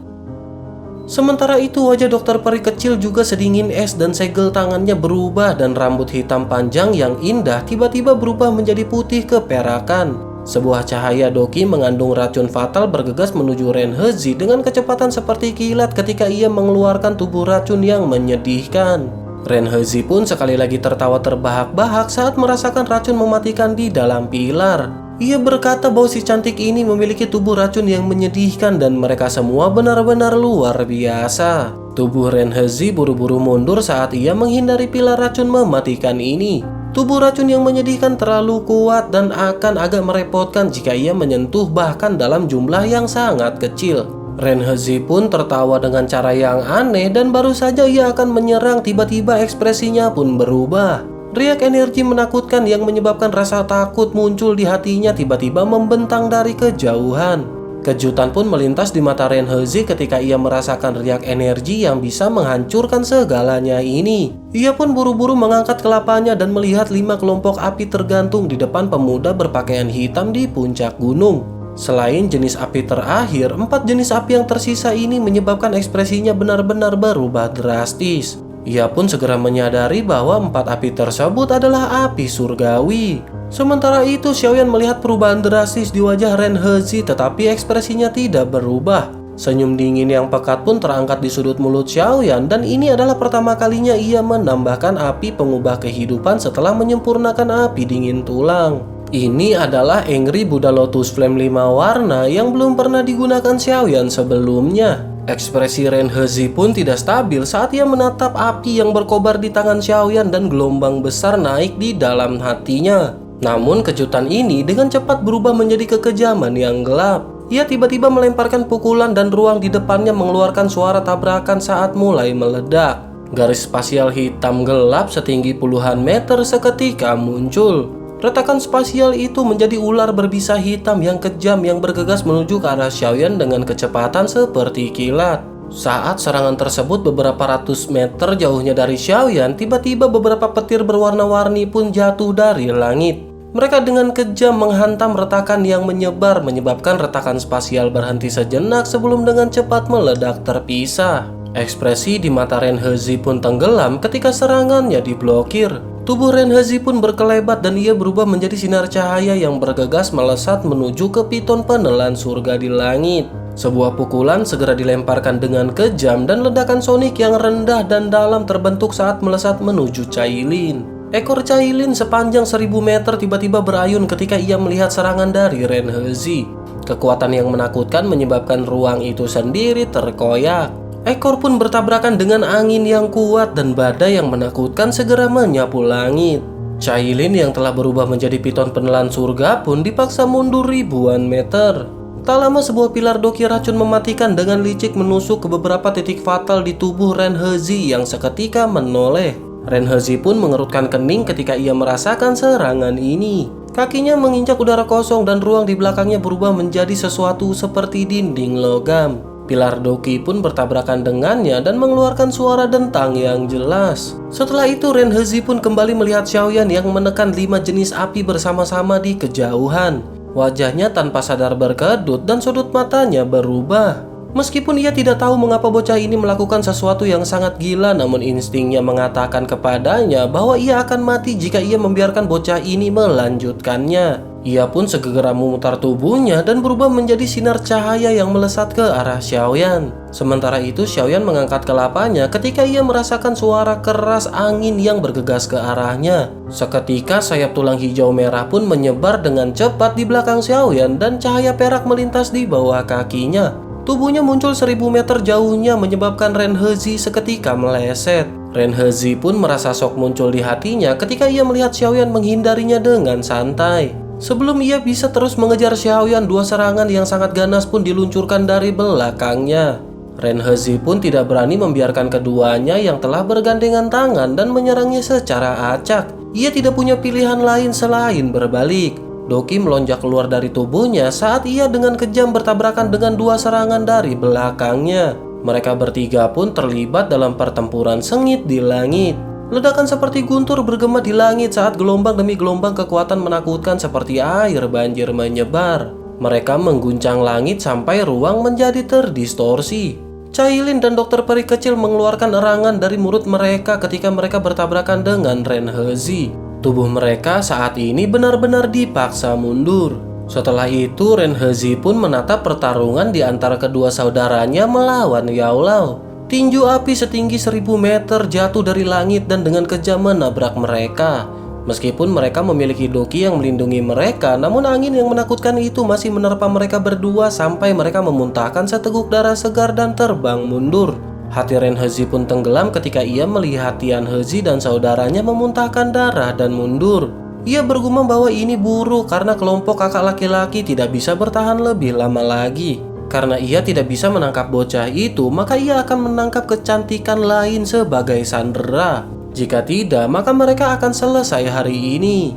Sementara itu wajah dokter peri kecil juga sedingin es dan segel tangannya berubah dan rambut hitam panjang yang indah tiba-tiba berubah menjadi putih keperakan. Sebuah cahaya Doki mengandung racun fatal bergegas menuju Ren Hezi dengan kecepatan seperti kilat ketika ia mengeluarkan tubuh racun yang menyedihkan. Ren Hezi pun sekali lagi tertawa terbahak-bahak saat merasakan racun mematikan di dalam pilar. Ia berkata bahwa si cantik ini memiliki tubuh racun yang menyedihkan dan mereka semua benar-benar luar biasa. Tubuh Ren Hezi buru-buru mundur saat ia menghindari pilar racun mematikan ini. Tubuh racun yang menyedihkan terlalu kuat dan akan agak merepotkan jika ia menyentuh bahkan dalam jumlah yang sangat kecil. Ren Hezi pun tertawa dengan cara yang aneh dan baru saja ia akan menyerang tiba-tiba ekspresinya pun berubah. Riak energi menakutkan yang menyebabkan rasa takut muncul di hatinya tiba-tiba membentang dari kejauhan. Kejutan pun melintas di mata Ren Hezi ketika ia merasakan riak energi yang bisa menghancurkan segalanya ini. Ia pun buru-buru mengangkat kelapanya dan melihat 5 kelompok api tergantung di depan pemuda berpakaian hitam di puncak gunung. Selain jenis api terakhir, 4 jenis api yang tersisa ini menyebabkan ekspresinya benar-benar berubah drastis. Ia pun segera menyadari bahwa 4 api tersebut adalah api surgawi. Sementara itu Xiaoyan melihat perubahan drastis di wajah Ren Hezi tetapi ekspresinya tidak berubah. Senyum dingin yang pekat pun terangkat di sudut mulut Xiaoyan dan ini adalah pertama kalinya ia menambahkan api pengubah kehidupan setelah menyempurnakan api dingin tulang. Ini adalah Angry Buddha Lotus Flame 5 warna yang belum pernah digunakan Xiaoyan sebelumnya. Ekspresi Ren Hezi pun tidak stabil saat ia menatap api yang berkobar di tangan Xiaoyan dan gelombang besar naik di dalam hatinya. Namun kejutan ini dengan cepat berubah menjadi kekejaman yang gelap. Ia tiba-tiba melemparkan pukulan dan ruang di depannya mengeluarkan suara tabrakan saat mulai meledak. Garis spasial hitam gelap setinggi puluhan meter seketika muncul. Retakan spasial itu menjadi ular berbisa hitam yang kejam yang bergegas menuju ke arah Xiaoyan dengan kecepatan seperti kilat. Saat serangan tersebut beberapa ratus meter jauhnya dari Xiaoyan, tiba-tiba beberapa petir berwarna-warni pun jatuh dari langit. Mereka dengan kejam menghantam retakan yang menyebar menyebabkan retakan spasial berhenti sejenak sebelum dengan cepat meledak terpisah. Ekspresi di mata Ren Hezi pun tenggelam ketika serangannya diblokir. Tubuh Ren Hezi pun berkelebat dan ia berubah menjadi sinar cahaya yang bergegas melesat menuju ke piton penelan surga di langit. Sebuah pukulan segera dilemparkan dengan kejam dan ledakan sonik yang rendah dan dalam terbentuk saat melesat menuju Cailin. Ekor Cailin sepanjang 1000 meter tiba-tiba berayun ketika ia melihat serangan dari Ren Hezi. Kekuatan yang menakutkan menyebabkan ruang itu sendiri terkoyak. Ekor pun bertabrakan dengan angin yang kuat dan badai yang menakutkan segera menyapu langit. Cailin yang telah berubah menjadi piton penelan surga pun dipaksa mundur ribuan meter. Tak lama sebuah pilar doki racun mematikan dengan licik menusuk ke beberapa titik fatal di tubuh Ren Hezi yang seketika menoleh. Ren Hezi pun mengerutkan kening ketika ia merasakan serangan ini. Kakinya menginjak udara kosong dan ruang di belakangnya berubah menjadi sesuatu seperti dinding logam. Pilar doki pun bertabrakan dengannya dan mengeluarkan suara dentang yang jelas. Setelah itu Ren Hezi pun kembali melihat Xiaoyan yang menekan 5 jenis api bersama-sama di kejauhan. Wajahnya tanpa sadar berkedut dan sudut matanya berubah. Meskipun ia tidak tahu mengapa bocah ini melakukan sesuatu yang sangat gila, namun instingnya mengatakan kepadanya bahwa ia akan mati jika ia membiarkan bocah ini melanjutkannya. Ia pun segera memutar tubuhnya dan berubah menjadi sinar cahaya yang melesat ke arah Xiaoyan. Sementara itu Xiaoyan mengangkat kelapanya ketika ia merasakan suara keras angin yang bergegas ke arahnya. Seketika sayap tulang hijau merah pun menyebar dengan cepat di belakang Xiaoyan dan cahaya perak melintas di bawah kakinya. Tubuhnya muncul 1000 meter jauhnya menyebabkan Ren Hezi seketika meleset. Ren Hezi pun merasa shock muncul di hatinya ketika ia melihat Xiaoyan menghindarinya dengan santai. Sebelum ia bisa terus mengejar Xiaoyan, 2 serangan yang sangat ganas pun diluncurkan dari belakangnya. Ren Hezi pun tidak berani membiarkan keduanya yang telah bergandengan tangan dan menyerangnya secara acak. Ia tidak punya pilihan lain selain berbalik. Doki melonjak keluar dari tubuhnya saat ia dengan kejam bertabrakan dengan 2 serangan dari belakangnya. Mereka bertiga pun terlibat dalam pertempuran sengit di langit. Ledakan seperti guntur bergema di langit saat gelombang demi gelombang kekuatan menakutkan seperti air banjir menyebar. Mereka mengguncang langit sampai ruang menjadi terdistorsi. Cailin dan dokter peri kecil mengeluarkan erangan dari mulut mereka ketika mereka bertabrakan dengan Ren Hezi. Tubuh mereka saat ini benar-benar dipaksa mundur. Setelah itu Ren Hezi pun menatap pertarungan di antara kedua saudaranya melawan Yao Lao. Tinju api setinggi 1000 meter jatuh dari langit dan dengan kejam menabrak mereka. Meskipun mereka memiliki doki yang melindungi mereka, namun angin yang menakutkan itu masih menerpa mereka berdua sampai mereka memuntahkan seteguk darah segar dan terbang mundur. Hati Ren Hezi pun tenggelam ketika ia melihat Tian Hezi dan saudaranya memuntahkan darah dan mundur. Ia bergumam bahwa ini buruk karena kelompok kakak laki-laki tidak bisa bertahan lebih lama lagi. Karena ia tidak bisa menangkap bocah itu, maka ia akan menangkap kecantikan lain sebagai sandera. Jika tidak, maka mereka akan selesai hari ini.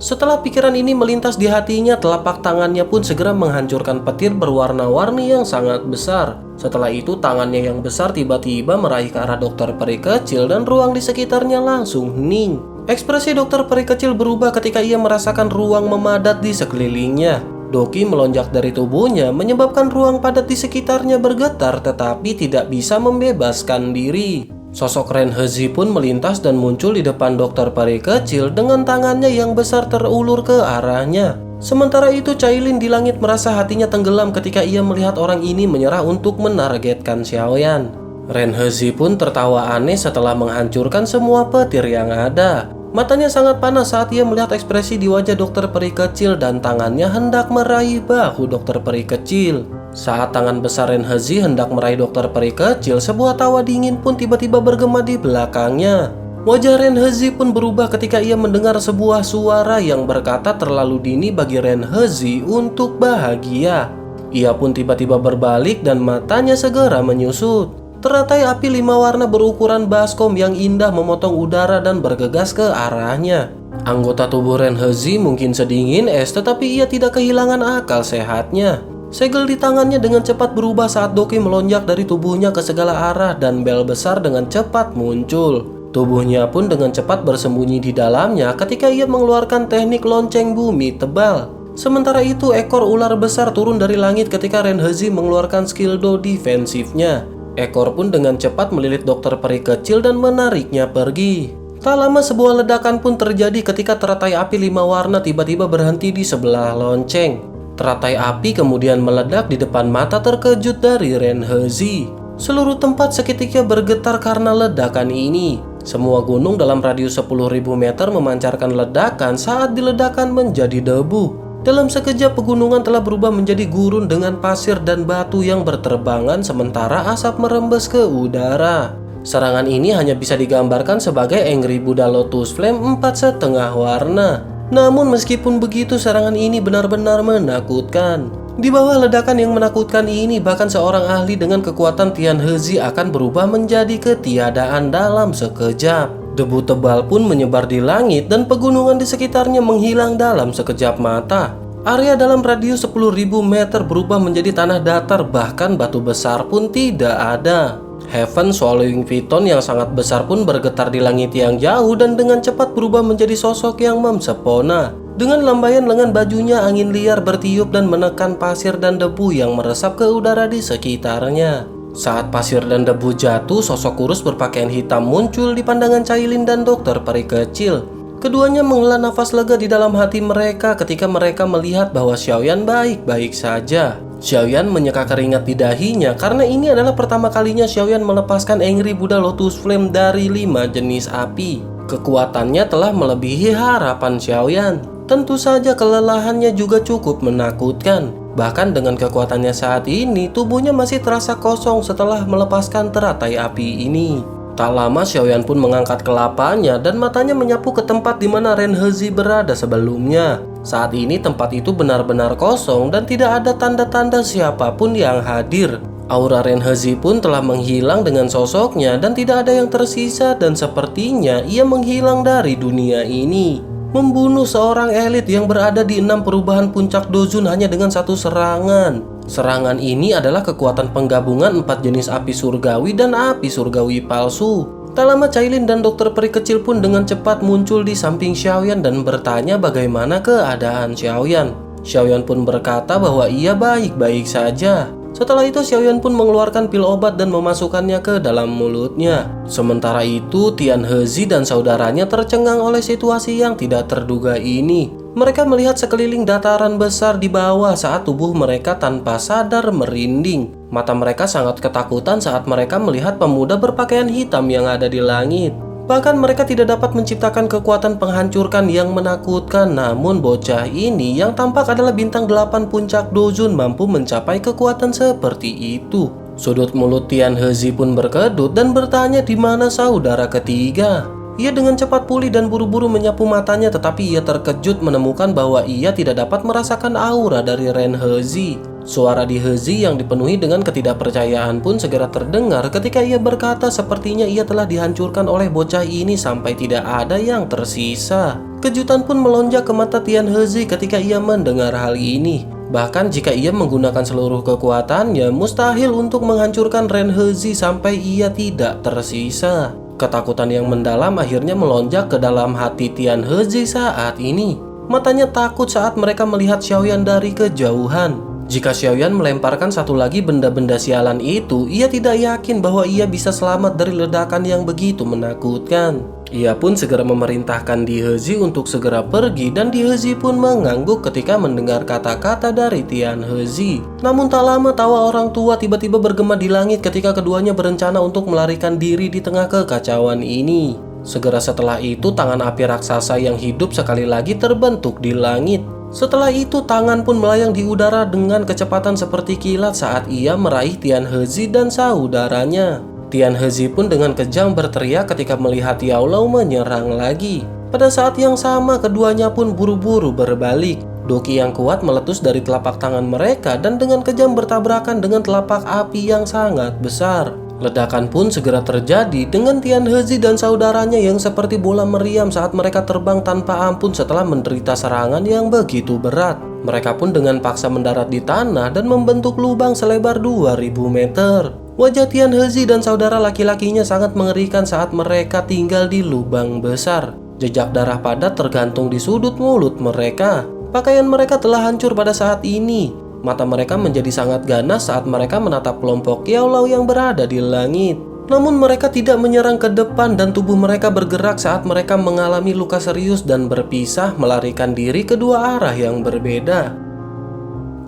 Setelah pikiran ini melintas di hatinya, telapak tangannya pun segera menghancurkan petir berwarna-warni yang sangat besar. Setelah itu tangannya yang besar tiba-tiba meraih ke arah dokter peri kecil dan ruang di sekitarnya langsung hening. Ekspresi dokter peri kecil berubah ketika ia merasakan ruang memadat di sekelilingnya. Doki melonjak dari tubuhnya menyebabkan ruang padat di sekitarnya bergetar tetapi tidak bisa membebaskan diri. Sosok Ren Hezi pun melintas dan muncul di depan dokter peri kecil dengan tangannya yang besar terulur ke arahnya. Sementara itu Cailin di langit merasa hatinya tenggelam ketika ia melihat orang ini menyerah untuk menargetkan Xiaoyan. Ren Hezi pun tertawa aneh setelah menghancurkan semua petir yang ada. Matanya sangat panas saat ia melihat ekspresi di wajah dokter peri kecil dan tangannya hendak meraih bahu dokter peri kecil. Saat tangan besar Ren Hezi hendak meraih dokter peri kecil, sebuah tawa dingin pun tiba-tiba bergema di belakangnya. Wajah Ren Hezi pun berubah ketika ia mendengar sebuah suara yang berkata terlalu dini bagi Ren Hezi untuk bahagia. Ia pun tiba-tiba berbalik dan matanya segera menyusut. Teratai api 5 warna berukuran baskom yang indah memotong udara dan bergegas ke arahnya. Anggota tubuh Ren Hezi mungkin sedingin es, tetapi ia tidak kehilangan akal sehatnya. Segel di tangannya dengan cepat berubah saat Doki melonjak dari tubuhnya ke segala arah dan bel besar dengan cepat muncul. Tubuhnya pun dengan cepat bersembunyi di dalamnya ketika ia mengeluarkan teknik lonceng bumi tebal. Sementara itu ekor ular besar turun dari langit ketika Ren Hezi mengeluarkan skill do defensifnya. Ekor pun dengan cepat melilit dokter peri kecil dan menariknya pergi. Tak lama sebuah ledakan pun terjadi ketika teratai api 5 warna tiba-tiba berhenti di sebelah lonceng. Teratai api kemudian meledak di depan mata terkejut dari Ren Hezi. Seluruh tempat seketika bergetar karena ledakan ini. Semua gunung dalam radius 10.000 meter memancarkan ledakan saat diledakkan menjadi debu. Dalam sekejap pegunungan telah berubah menjadi gurun dengan pasir dan batu yang berterbangan sementara asap merembes ke udara. Serangan ini hanya bisa digambarkan sebagai Angry Buddha Lotus Flame 4,5 warna. Namun meskipun begitu serangan ini benar-benar menakutkan. Di bawah ledakan yang menakutkan ini bahkan seorang ahli dengan kekuatan Tian Hezi akan berubah menjadi ketiadaan dalam sekejap. Debu tebal pun menyebar di langit dan pegunungan di sekitarnya menghilang dalam sekejap mata. Area dalam radius 10.000 meter berubah menjadi tanah datar, bahkan batu besar pun tidak ada. Heaven Swallowing Python yang sangat besar pun bergetar di langit yang jauh dan dengan cepat berubah menjadi sosok yang memsepona. Dengan lambaian lengan bajunya, angin liar bertiup dan menekan pasir dan debu yang meresap ke udara di sekitarnya. Saat pasir dan debu jatuh, sosok kurus berpakaian hitam muncul di pandangan Cailin dan dokter peri kecil. Keduanya menghela nafas lega di dalam hati mereka ketika mereka melihat bahwa Xiaoyan baik-baik saja. Xiaoyan menyeka keringat di dahinya karena ini adalah pertama kalinya Xiaoyan melepaskan Angry Buddha Lotus Flame dari 5 jenis api. Kekuatannya telah melebihi harapan Xiaoyan. Tentu saja kelelahannya juga cukup menakutkan. Bahkan dengan kekuatannya saat ini, tubuhnya masih terasa kosong setelah melepaskan teratai api ini. Tak lama Xiaoyan pun mengangkat kelapanya dan matanya menyapu ke tempat di mana Ren Hezi berada sebelumnya. Saat ini tempat itu benar-benar kosong dan tidak ada tanda-tanda siapapun yang hadir. Aura Ren Hezi pun telah menghilang dengan sosoknya dan tidak ada yang tersisa dan sepertinya ia menghilang dari dunia ini. Membunuh seorang elit yang berada di 6 perubahan puncak Dozun hanya dengan satu serangan. Serangan ini adalah kekuatan penggabungan 4 jenis api surgawi dan api surgawi palsu. Tak lama Cailin dan dokter peri kecil pun dengan cepat muncul di samping Xiaoyan dan bertanya bagaimana keadaan Xiaoyan. Xiaoyan pun berkata bahwa ia baik-baik saja. Setelah itu Xiaoyan pun mengeluarkan pil obat dan memasukkannya ke dalam mulutnya. Sementara itu Tian Hezi dan saudaranya tercengang oleh situasi yang tidak terduga ini. Mereka melihat sekeliling dataran besar di bawah saat tubuh mereka tanpa sadar merinding. Mata mereka sangat ketakutan saat mereka melihat pemuda berpakaian hitam yang ada di langit. Bahkan mereka tidak dapat menciptakan kekuatan penghancurkan yang menakutkan. Namun bocah ini yang tampak adalah bintang 8 puncak Dozun mampu mencapai kekuatan seperti itu. Sudut mulut Tian Hezi pun berkedut dan bertanya di mana saudara ketiga. Ia dengan cepat pulih dan buru-buru menyapu matanya, tetapi ia terkejut menemukan bahwa ia tidak dapat merasakan aura dari Ren Hezi. Suara di Hezi yang dipenuhi dengan ketidakpercayaan pun segera terdengar ketika ia berkata sepertinya ia telah dihancurkan oleh bocah ini sampai tidak ada yang tersisa. Kejutan pun melonjak ke mata Tian Hezi ketika ia mendengar hal ini. Bahkan jika ia menggunakan seluruh kekuatannya, mustahil untuk menghancurkan Ren Hezi sampai ia tidak tersisa. Ketakutan yang mendalam akhirnya melonjak ke dalam hati Tian Hezi saat ini. Matanya takut saat mereka melihat Xiaoyan dari kejauhan. Jika Xiaoyan melemparkan satu lagi benda-benda sialan itu, ia tidak yakin bahwa ia bisa selamat dari ledakan yang begitu menakutkan. Ia pun segera memerintahkan Di Hezi untuk segera pergi dan Di Hezi pun mengangguk ketika mendengar kata-kata dari Tian Hezi. Namun tak lama tawa orang tua tiba-tiba bergema di langit ketika keduanya berencana untuk melarikan diri di tengah kekacauan ini. Segera setelah itu tangan api raksasa yang hidup sekali lagi terbentuk di langit. Setelah itu tangan pun melayang di udara dengan kecepatan seperti kilat saat ia meraih Tian Hezi dan saudaranya. Tian Hezi pun dengan kejam berteriak ketika melihat Yao Lao menyerang lagi. Pada saat yang sama keduanya pun buru-buru berbalik. Doki yang kuat meletus dari telapak tangan mereka dan dengan kejam bertabrakan dengan telapak api yang sangat besar. Ledakan pun segera terjadi dengan Tian Hezi dan saudaranya yang seperti bola meriam saat mereka terbang tanpa ampun setelah menderita serangan yang begitu berat. Mereka pun dengan paksa mendarat di tanah dan membentuk lubang selebar 2000 meter. Wajah Tian Hezi dan saudara laki-lakinya sangat mengerikan saat mereka tinggal di lubang besar. Jejak darah padat tergantung di sudut mulut mereka. Pakaian mereka telah hancur pada saat ini. Mata mereka menjadi sangat ganas saat mereka menatap kelompok Yao Lao yang berada di langit. Namun mereka tidak menyerang ke depan dan tubuh mereka bergerak saat mereka mengalami luka serius dan berpisah melarikan diri ke dua arah yang berbeda.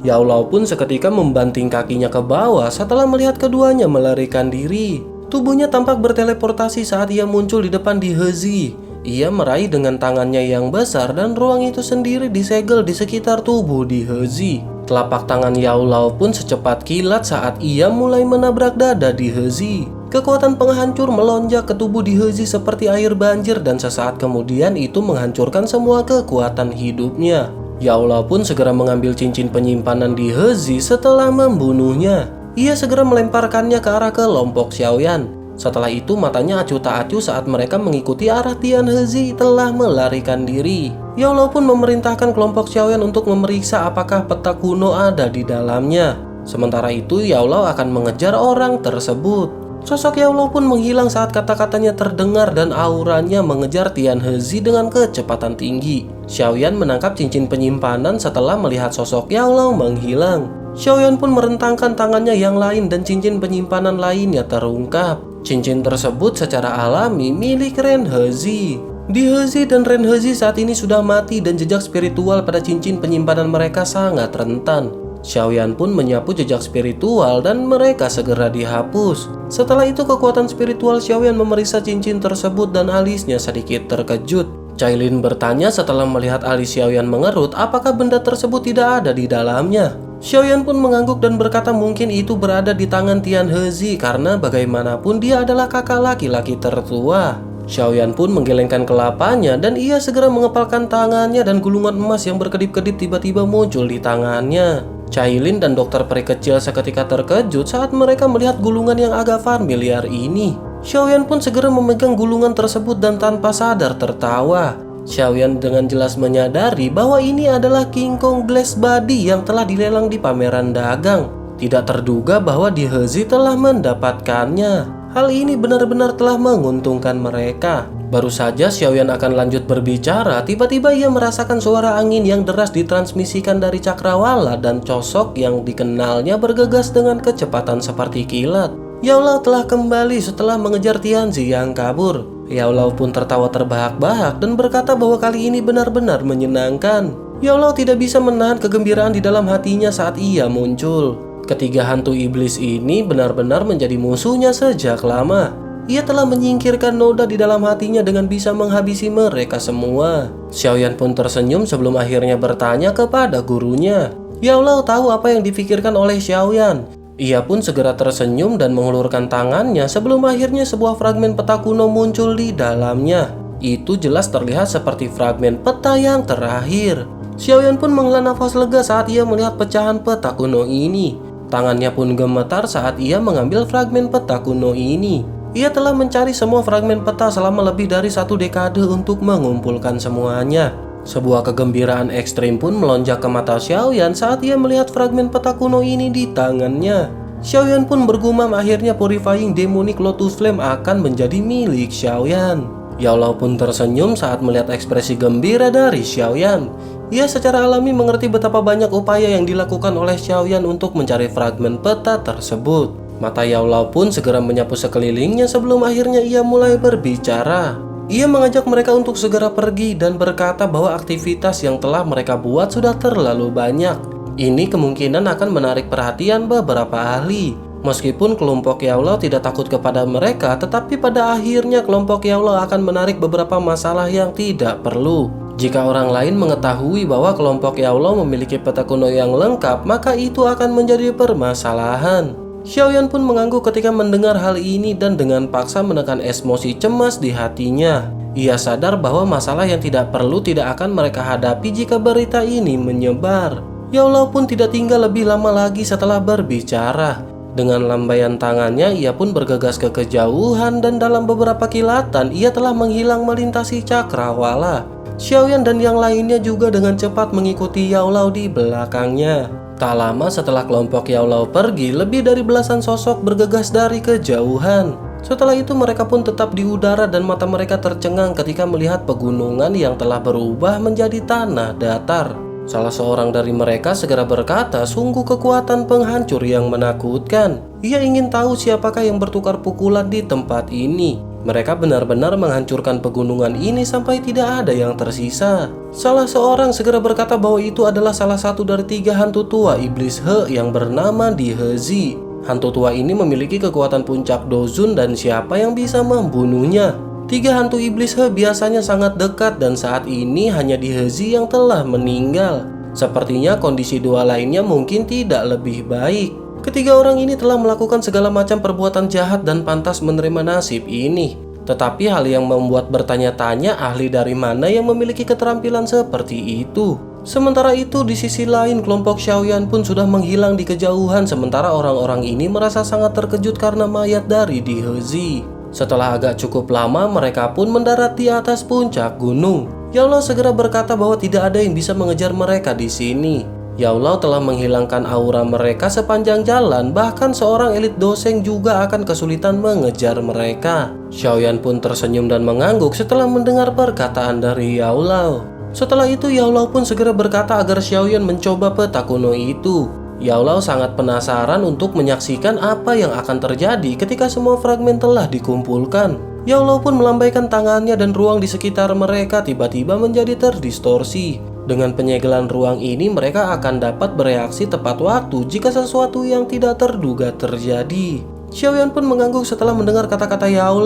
Yao Lao pun seketika membanting kakinya ke bawah setelah melihat keduanya melarikan diri. Tubuhnya tampak berteleportasi saat ia muncul di depan Di Hezi. Ia meraih dengan tangannya yang besar dan ruang itu sendiri disegel di sekitar tubuh Di Hezi. Telapak tangan Yao Lao pun secepat kilat saat ia mulai menabrak dada Di Hezi. Kekuatan penghancur melonjak ke tubuh Di Hezi seperti air banjir dan sesaat kemudian itu menghancurkan semua kekuatan hidupnya. Yao Lao pun segera mengambil cincin penyimpanan Di Hezi setelah membunuhnya. Ia segera melemparkannya ke arah kelompok Xiaoyan. Setelah itu matanya acuh tak acuh saat mereka mengikuti arah Tian Hezi telah melarikan diri. Yao Lao pun memerintahkan kelompok Xiaoyan untuk memeriksa apakah peta kuno ada di dalamnya. Sementara itu Yao Lao akan mengejar orang tersebut. Sosok Yao Lao pun menghilang saat kata-katanya terdengar dan auranya mengejar Tian Hezi dengan kecepatan tinggi. Xiaoyan menangkap cincin penyimpanan setelah melihat sosok Yao Lao menghilang. Xiaoyan pun merentangkan tangannya yang lain dan cincin penyimpanan lainnya terungkap. Cincin tersebut secara alami milik Ren Hezi. Di Hezi dan Ren Hezi saat ini sudah mati dan jejak spiritual pada cincin penyimpanan mereka sangat rentan. Xiaoyan pun menyapu jejak spiritual dan mereka segera dihapus. Setelah itu kekuatan spiritual Xiaoyan memeriksa cincin tersebut dan alisnya sedikit terkejut. Cailin bertanya setelah melihat alis Xiaoyan mengerut apakah benda tersebut tidak ada di dalamnya. Xiaoyan pun mengangguk dan berkata mungkin itu berada di tangan Tian Hezi karena bagaimanapun dia adalah kakak laki-laki tertua. Xiaoyan pun menggelengkan kelapanya dan ia segera mengepalkan tangannya dan gulungan emas yang berkedip-kedip tiba-tiba muncul di tangannya. Cailin dan dokter peri kecil seketika terkejut saat mereka melihat gulungan yang agak familiar ini. Xiaoyan pun segera memegang gulungan tersebut dan tanpa sadar tertawa. Xiaoyan dengan jelas menyadari bahwa ini adalah King Kong Glass Body yang telah dilelang di pameran dagang. Tidak terduga bahwa Di Hezi telah mendapatkannya. Hal ini benar-benar telah menguntungkan mereka. Baru saja Xiaoyan akan lanjut berbicara, tiba-tiba ia merasakan suara angin yang deras ditransmisikan dari cakrawala dan sosok yang dikenalnya bergegas dengan kecepatan seperti kilat. Yao Lao telah kembali setelah mengejar Tianzi yang kabur. Yao Lao pun tertawa terbahak-bahak dan berkata bahwa kali ini benar-benar menyenangkan. Yao Lao tidak bisa menahan kegembiraan di dalam hatinya saat ia muncul. Ketiga hantu iblis ini benar-benar menjadi musuhnya sejak lama. Ia telah menyingkirkan noda di dalam hatinya dengan bisa menghabisi mereka semua. Xiaoyan pun tersenyum sebelum akhirnya bertanya kepada gurunya. Yao Lao tahu apa yang difikirkan oleh Xiaoyan. Ia pun segera tersenyum dan mengulurkan tangannya sebelum akhirnya sebuah fragmen peta kuno muncul di dalamnya. Itu jelas terlihat seperti fragmen peta yang terakhir. Xiaoyan pun menghela nafas lega saat ia melihat pecahan peta kuno ini. Tangannya pun gemetar saat ia mengambil fragmen peta kuno ini. Ia telah mencari semua fragmen peta selama lebih dari 1 dekade untuk mengumpulkan semuanya. Sebuah kegembiraan ekstrim pun melonjak ke mata Xiaoyan saat ia melihat fragmen peta kuno ini di tangannya. Xiaoyan pun bergumam akhirnya Purifying Demonic Lotus Flame akan menjadi milik Xiaoyan. Yao Lao pun tersenyum saat melihat ekspresi gembira dari Xiaoyan. Ia secara alami mengerti betapa banyak upaya yang dilakukan oleh Xiaoyan untuk mencari fragmen peta tersebut. Mata Yao Lao pun segera menyapu sekelilingnya sebelum akhirnya ia mulai berbicara. Ia mengajak mereka untuk segera pergi dan berkata bahwa aktivitas yang telah mereka buat sudah terlalu banyak. Ini kemungkinan akan menarik perhatian beberapa ahli. Meskipun kelompok Yao Lao tidak takut kepada mereka, tetapi pada akhirnya kelompok Yao Lao akan menarik beberapa masalah yang tidak perlu. Jika orang lain mengetahui bahwa kelompok Yao Lao memiliki peta kuno yang lengkap, maka itu akan menjadi permasalahan. Xiaoyan pun mengangguk ketika mendengar hal ini dan dengan paksa menekan emosi cemas di hatinya. Ia sadar bahwa masalah yang tidak perlu tidak akan mereka hadapi jika berita ini menyebar. Yao Lao pun tidak tinggal lebih lama lagi setelah berbicara. Dengan lambaian tangannya, ia pun bergegas ke kejauhan dan dalam beberapa kilatan ia telah menghilang melintasi cakrawala. Xiaoyan dan yang lainnya juga dengan cepat mengikuti Yao Lao di belakangnya. Tak lama setelah kelompok Yao Lao pergi, lebih dari belasan sosok bergegas dari kejauhan. Setelah itu mereka pun tetap di udara dan mata mereka tercengang ketika melihat pegunungan yang telah berubah menjadi tanah datar. Salah seorang dari mereka segera berkata, sungguh kekuatan penghancur yang menakutkan. Ia ingin tahu siapakah yang bertukar pukulan di tempat ini. Mereka benar-benar menghancurkan pegunungan ini sampai tidak ada yang tersisa. Salah seorang segera berkata bahwa itu adalah salah satu dari 3 hantu tua iblis He yang bernama Di Hezi. Hantu tua ini memiliki kekuatan puncak Dozun dan siapa yang bisa membunuhnya? 3 hantu iblis He biasanya sangat dekat dan saat ini hanya di Hezi yang telah meninggal. Sepertinya kondisi 2 lainnya mungkin tidak lebih baik. Ketiga orang ini telah melakukan segala macam perbuatan jahat dan pantas menerima nasib ini. Tetapi hal yang membuat bertanya-tanya ahli dari mana yang memiliki keterampilan seperti itu. Sementara itu di sisi lain kelompok Xiaoyan pun sudah menghilang di kejauhan sementara orang-orang ini merasa sangat terkejut karena mayat dari Di Hezi. Setelah agak cukup lama mereka pun mendarat di atas puncak gunung. Yao segera berkata bahwa tidak ada yang bisa mengejar mereka di sini. Yao telah menghilangkan aura mereka sepanjang jalan, bahkan seorang elit doseng juga akan kesulitan mengejar mereka. Xiaoyan pun tersenyum dan mengangguk setelah mendengar perkataan dari Yao. Setelah itu Yao pun segera berkata agar Xiaoyan mencoba peta kuno itu. Yao sangat penasaran untuk menyaksikan apa yang akan terjadi ketika semua fragmen telah dikumpulkan. Yao pun melambaikan tangannya dan ruang di sekitar mereka tiba-tiba menjadi terdistorsi. Dengan penyegelan ruang ini mereka akan dapat bereaksi tepat waktu jika sesuatu yang tidak terduga terjadi. Xiaoyan pun mengangguk setelah mendengar kata-kata Yao.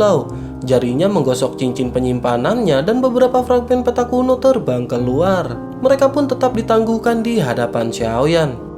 Jarinya menggosok cincin penyimpanannya dan beberapa fragmen peta kuno terbang keluar. Mereka pun tetap ditangguhkan di hadapan Xiaoyan.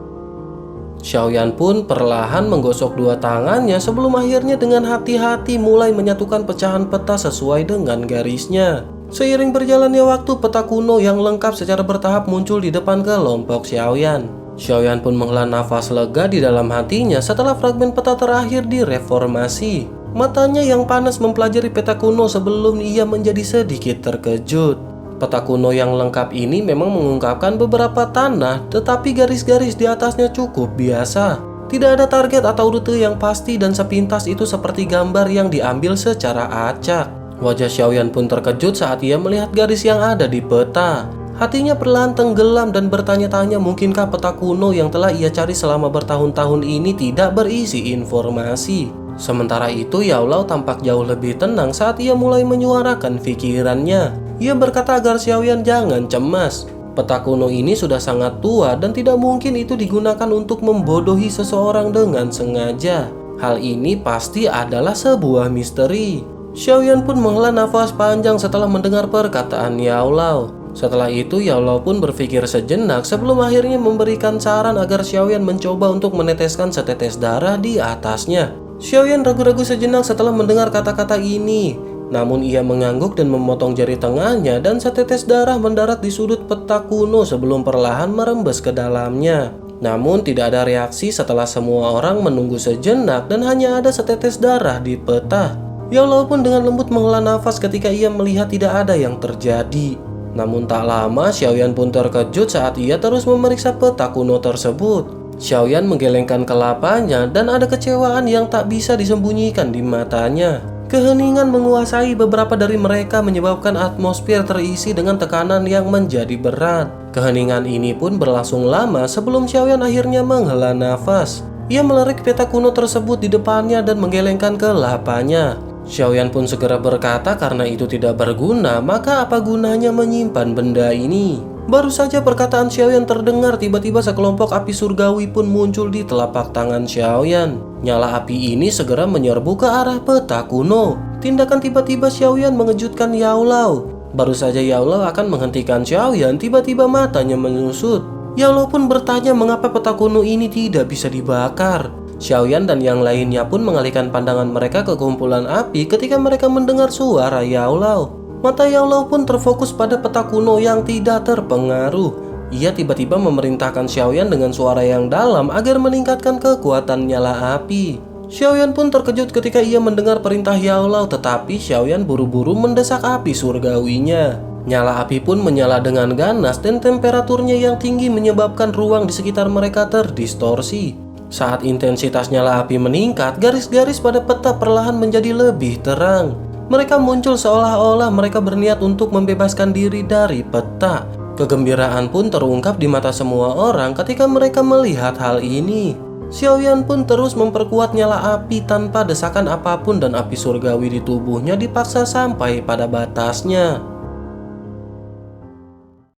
Xiaoyan pun perlahan menggosok 2 tangannya sebelum akhirnya dengan hati-hati mulai menyatukan pecahan peta sesuai dengan garisnya. Seiring berjalannya waktu, peta kuno yang lengkap secara bertahap muncul di depan kelompok Xiaoyan. Xiaoyan pun menghela nafas lega di dalam hatinya setelah fragmen peta terakhir direformasi. Matanya yang panas mempelajari peta kuno sebelum ia menjadi sedikit terkejut. Peta kuno yang lengkap ini memang mengungkapkan beberapa tanah, tetapi garis-garis di atasnya cukup biasa. Tidak ada target atau rute yang pasti dan sepintas itu seperti gambar yang diambil secara acak. Wajah Xiaoyan pun terkejut saat ia melihat garis yang ada di peta. Hatinya perlahan tenggelam dan bertanya-tanya mungkinkah peta kuno yang telah ia cari selama bertahun-tahun ini tidak berisi informasi. Sementara itu Yao tampak jauh lebih tenang saat ia mulai menyuarakan pikirannya. Ia berkata agar Xiaoyan jangan cemas. Peta kuno ini sudah sangat tua dan tidak mungkin itu digunakan untuk membodohi seseorang dengan sengaja. Hal ini pasti adalah sebuah misteri. Xiaoyan pun menghela nafas panjang setelah mendengar perkataan Yao. Setelah itu Yao pun berpikir sejenak sebelum akhirnya memberikan saran agar Xiaoyan mencoba untuk meneteskan setetes darah di atasnya. Xiaoyan ragu-ragu sejenak setelah mendengar kata-kata ini. Namun ia mengangguk dan memotong jari tengahnya dan setetes darah mendarat di sudut peta kuno sebelum perlahan merembes ke dalamnya. Namun tidak ada reaksi setelah semua orang menunggu sejenak dan hanya ada setetes darah di peta. Yao pun dengan lembut menghela nafas ketika ia melihat tidak ada yang terjadi. Namun tak lama Xiaoyan pun terkejut saat ia terus memeriksa peta kuno tersebut. Xiaoyan menggelengkan kelapanya dan ada kecewaan yang tak bisa disembunyikan di matanya. Keheningan menguasai beberapa dari mereka menyebabkan atmosfer terisi dengan tekanan yang menjadi berat. Keheningan ini pun berlangsung lama sebelum Xiaoyan akhirnya menghela nafas. Ia melirik peta kuno tersebut di depannya dan menggelengkan kelapanya. Xiaoyan pun segera berkata karena itu tidak berguna, maka apa gunanya menyimpan benda ini? Baru saja perkataan Xiaoyan terdengar, tiba-tiba sekelompok api surgawi pun muncul di telapak tangan Xiaoyan. Nyala api ini segera menyerbu ke arah peta kuno. Tindakan tiba-tiba Xiaoyan mengejutkan Yao. Baru saja Yao akan menghentikan Xiaoyan, tiba-tiba matanya menyusut. Yao pun bertanya mengapa peta kuno ini tidak bisa dibakar. Xiaoyan dan yang lainnya pun mengalihkan pandangan mereka ke kumpulan api ketika mereka mendengar suara Yao. Mata Yao pun terfokus pada peta kuno yang tidak terpengaruh. Ia tiba-tiba memerintahkan Xiaoyan dengan suara yang dalam agar meningkatkan kekuatan nyala api. Xiaoyan pun terkejut ketika ia mendengar perintah Yao, tetapi Xiaoyan buru-buru mendesak api surgawinya. Nyala api pun menyala dengan ganas dan temperaturnya yang tinggi menyebabkan ruang di sekitar mereka terdistorsi. Saat intensitas nyala api meningkat, garis-garis pada peta perlahan menjadi lebih terang. Mereka muncul seolah-olah mereka berniat untuk membebaskan diri dari peta. Kegembiraan pun terungkap di mata semua orang ketika mereka melihat hal ini. Xiaoyan pun terus memperkuat nyala api tanpa desakan apapun dan api surgawi di tubuhnya dipaksa sampai pada batasnya.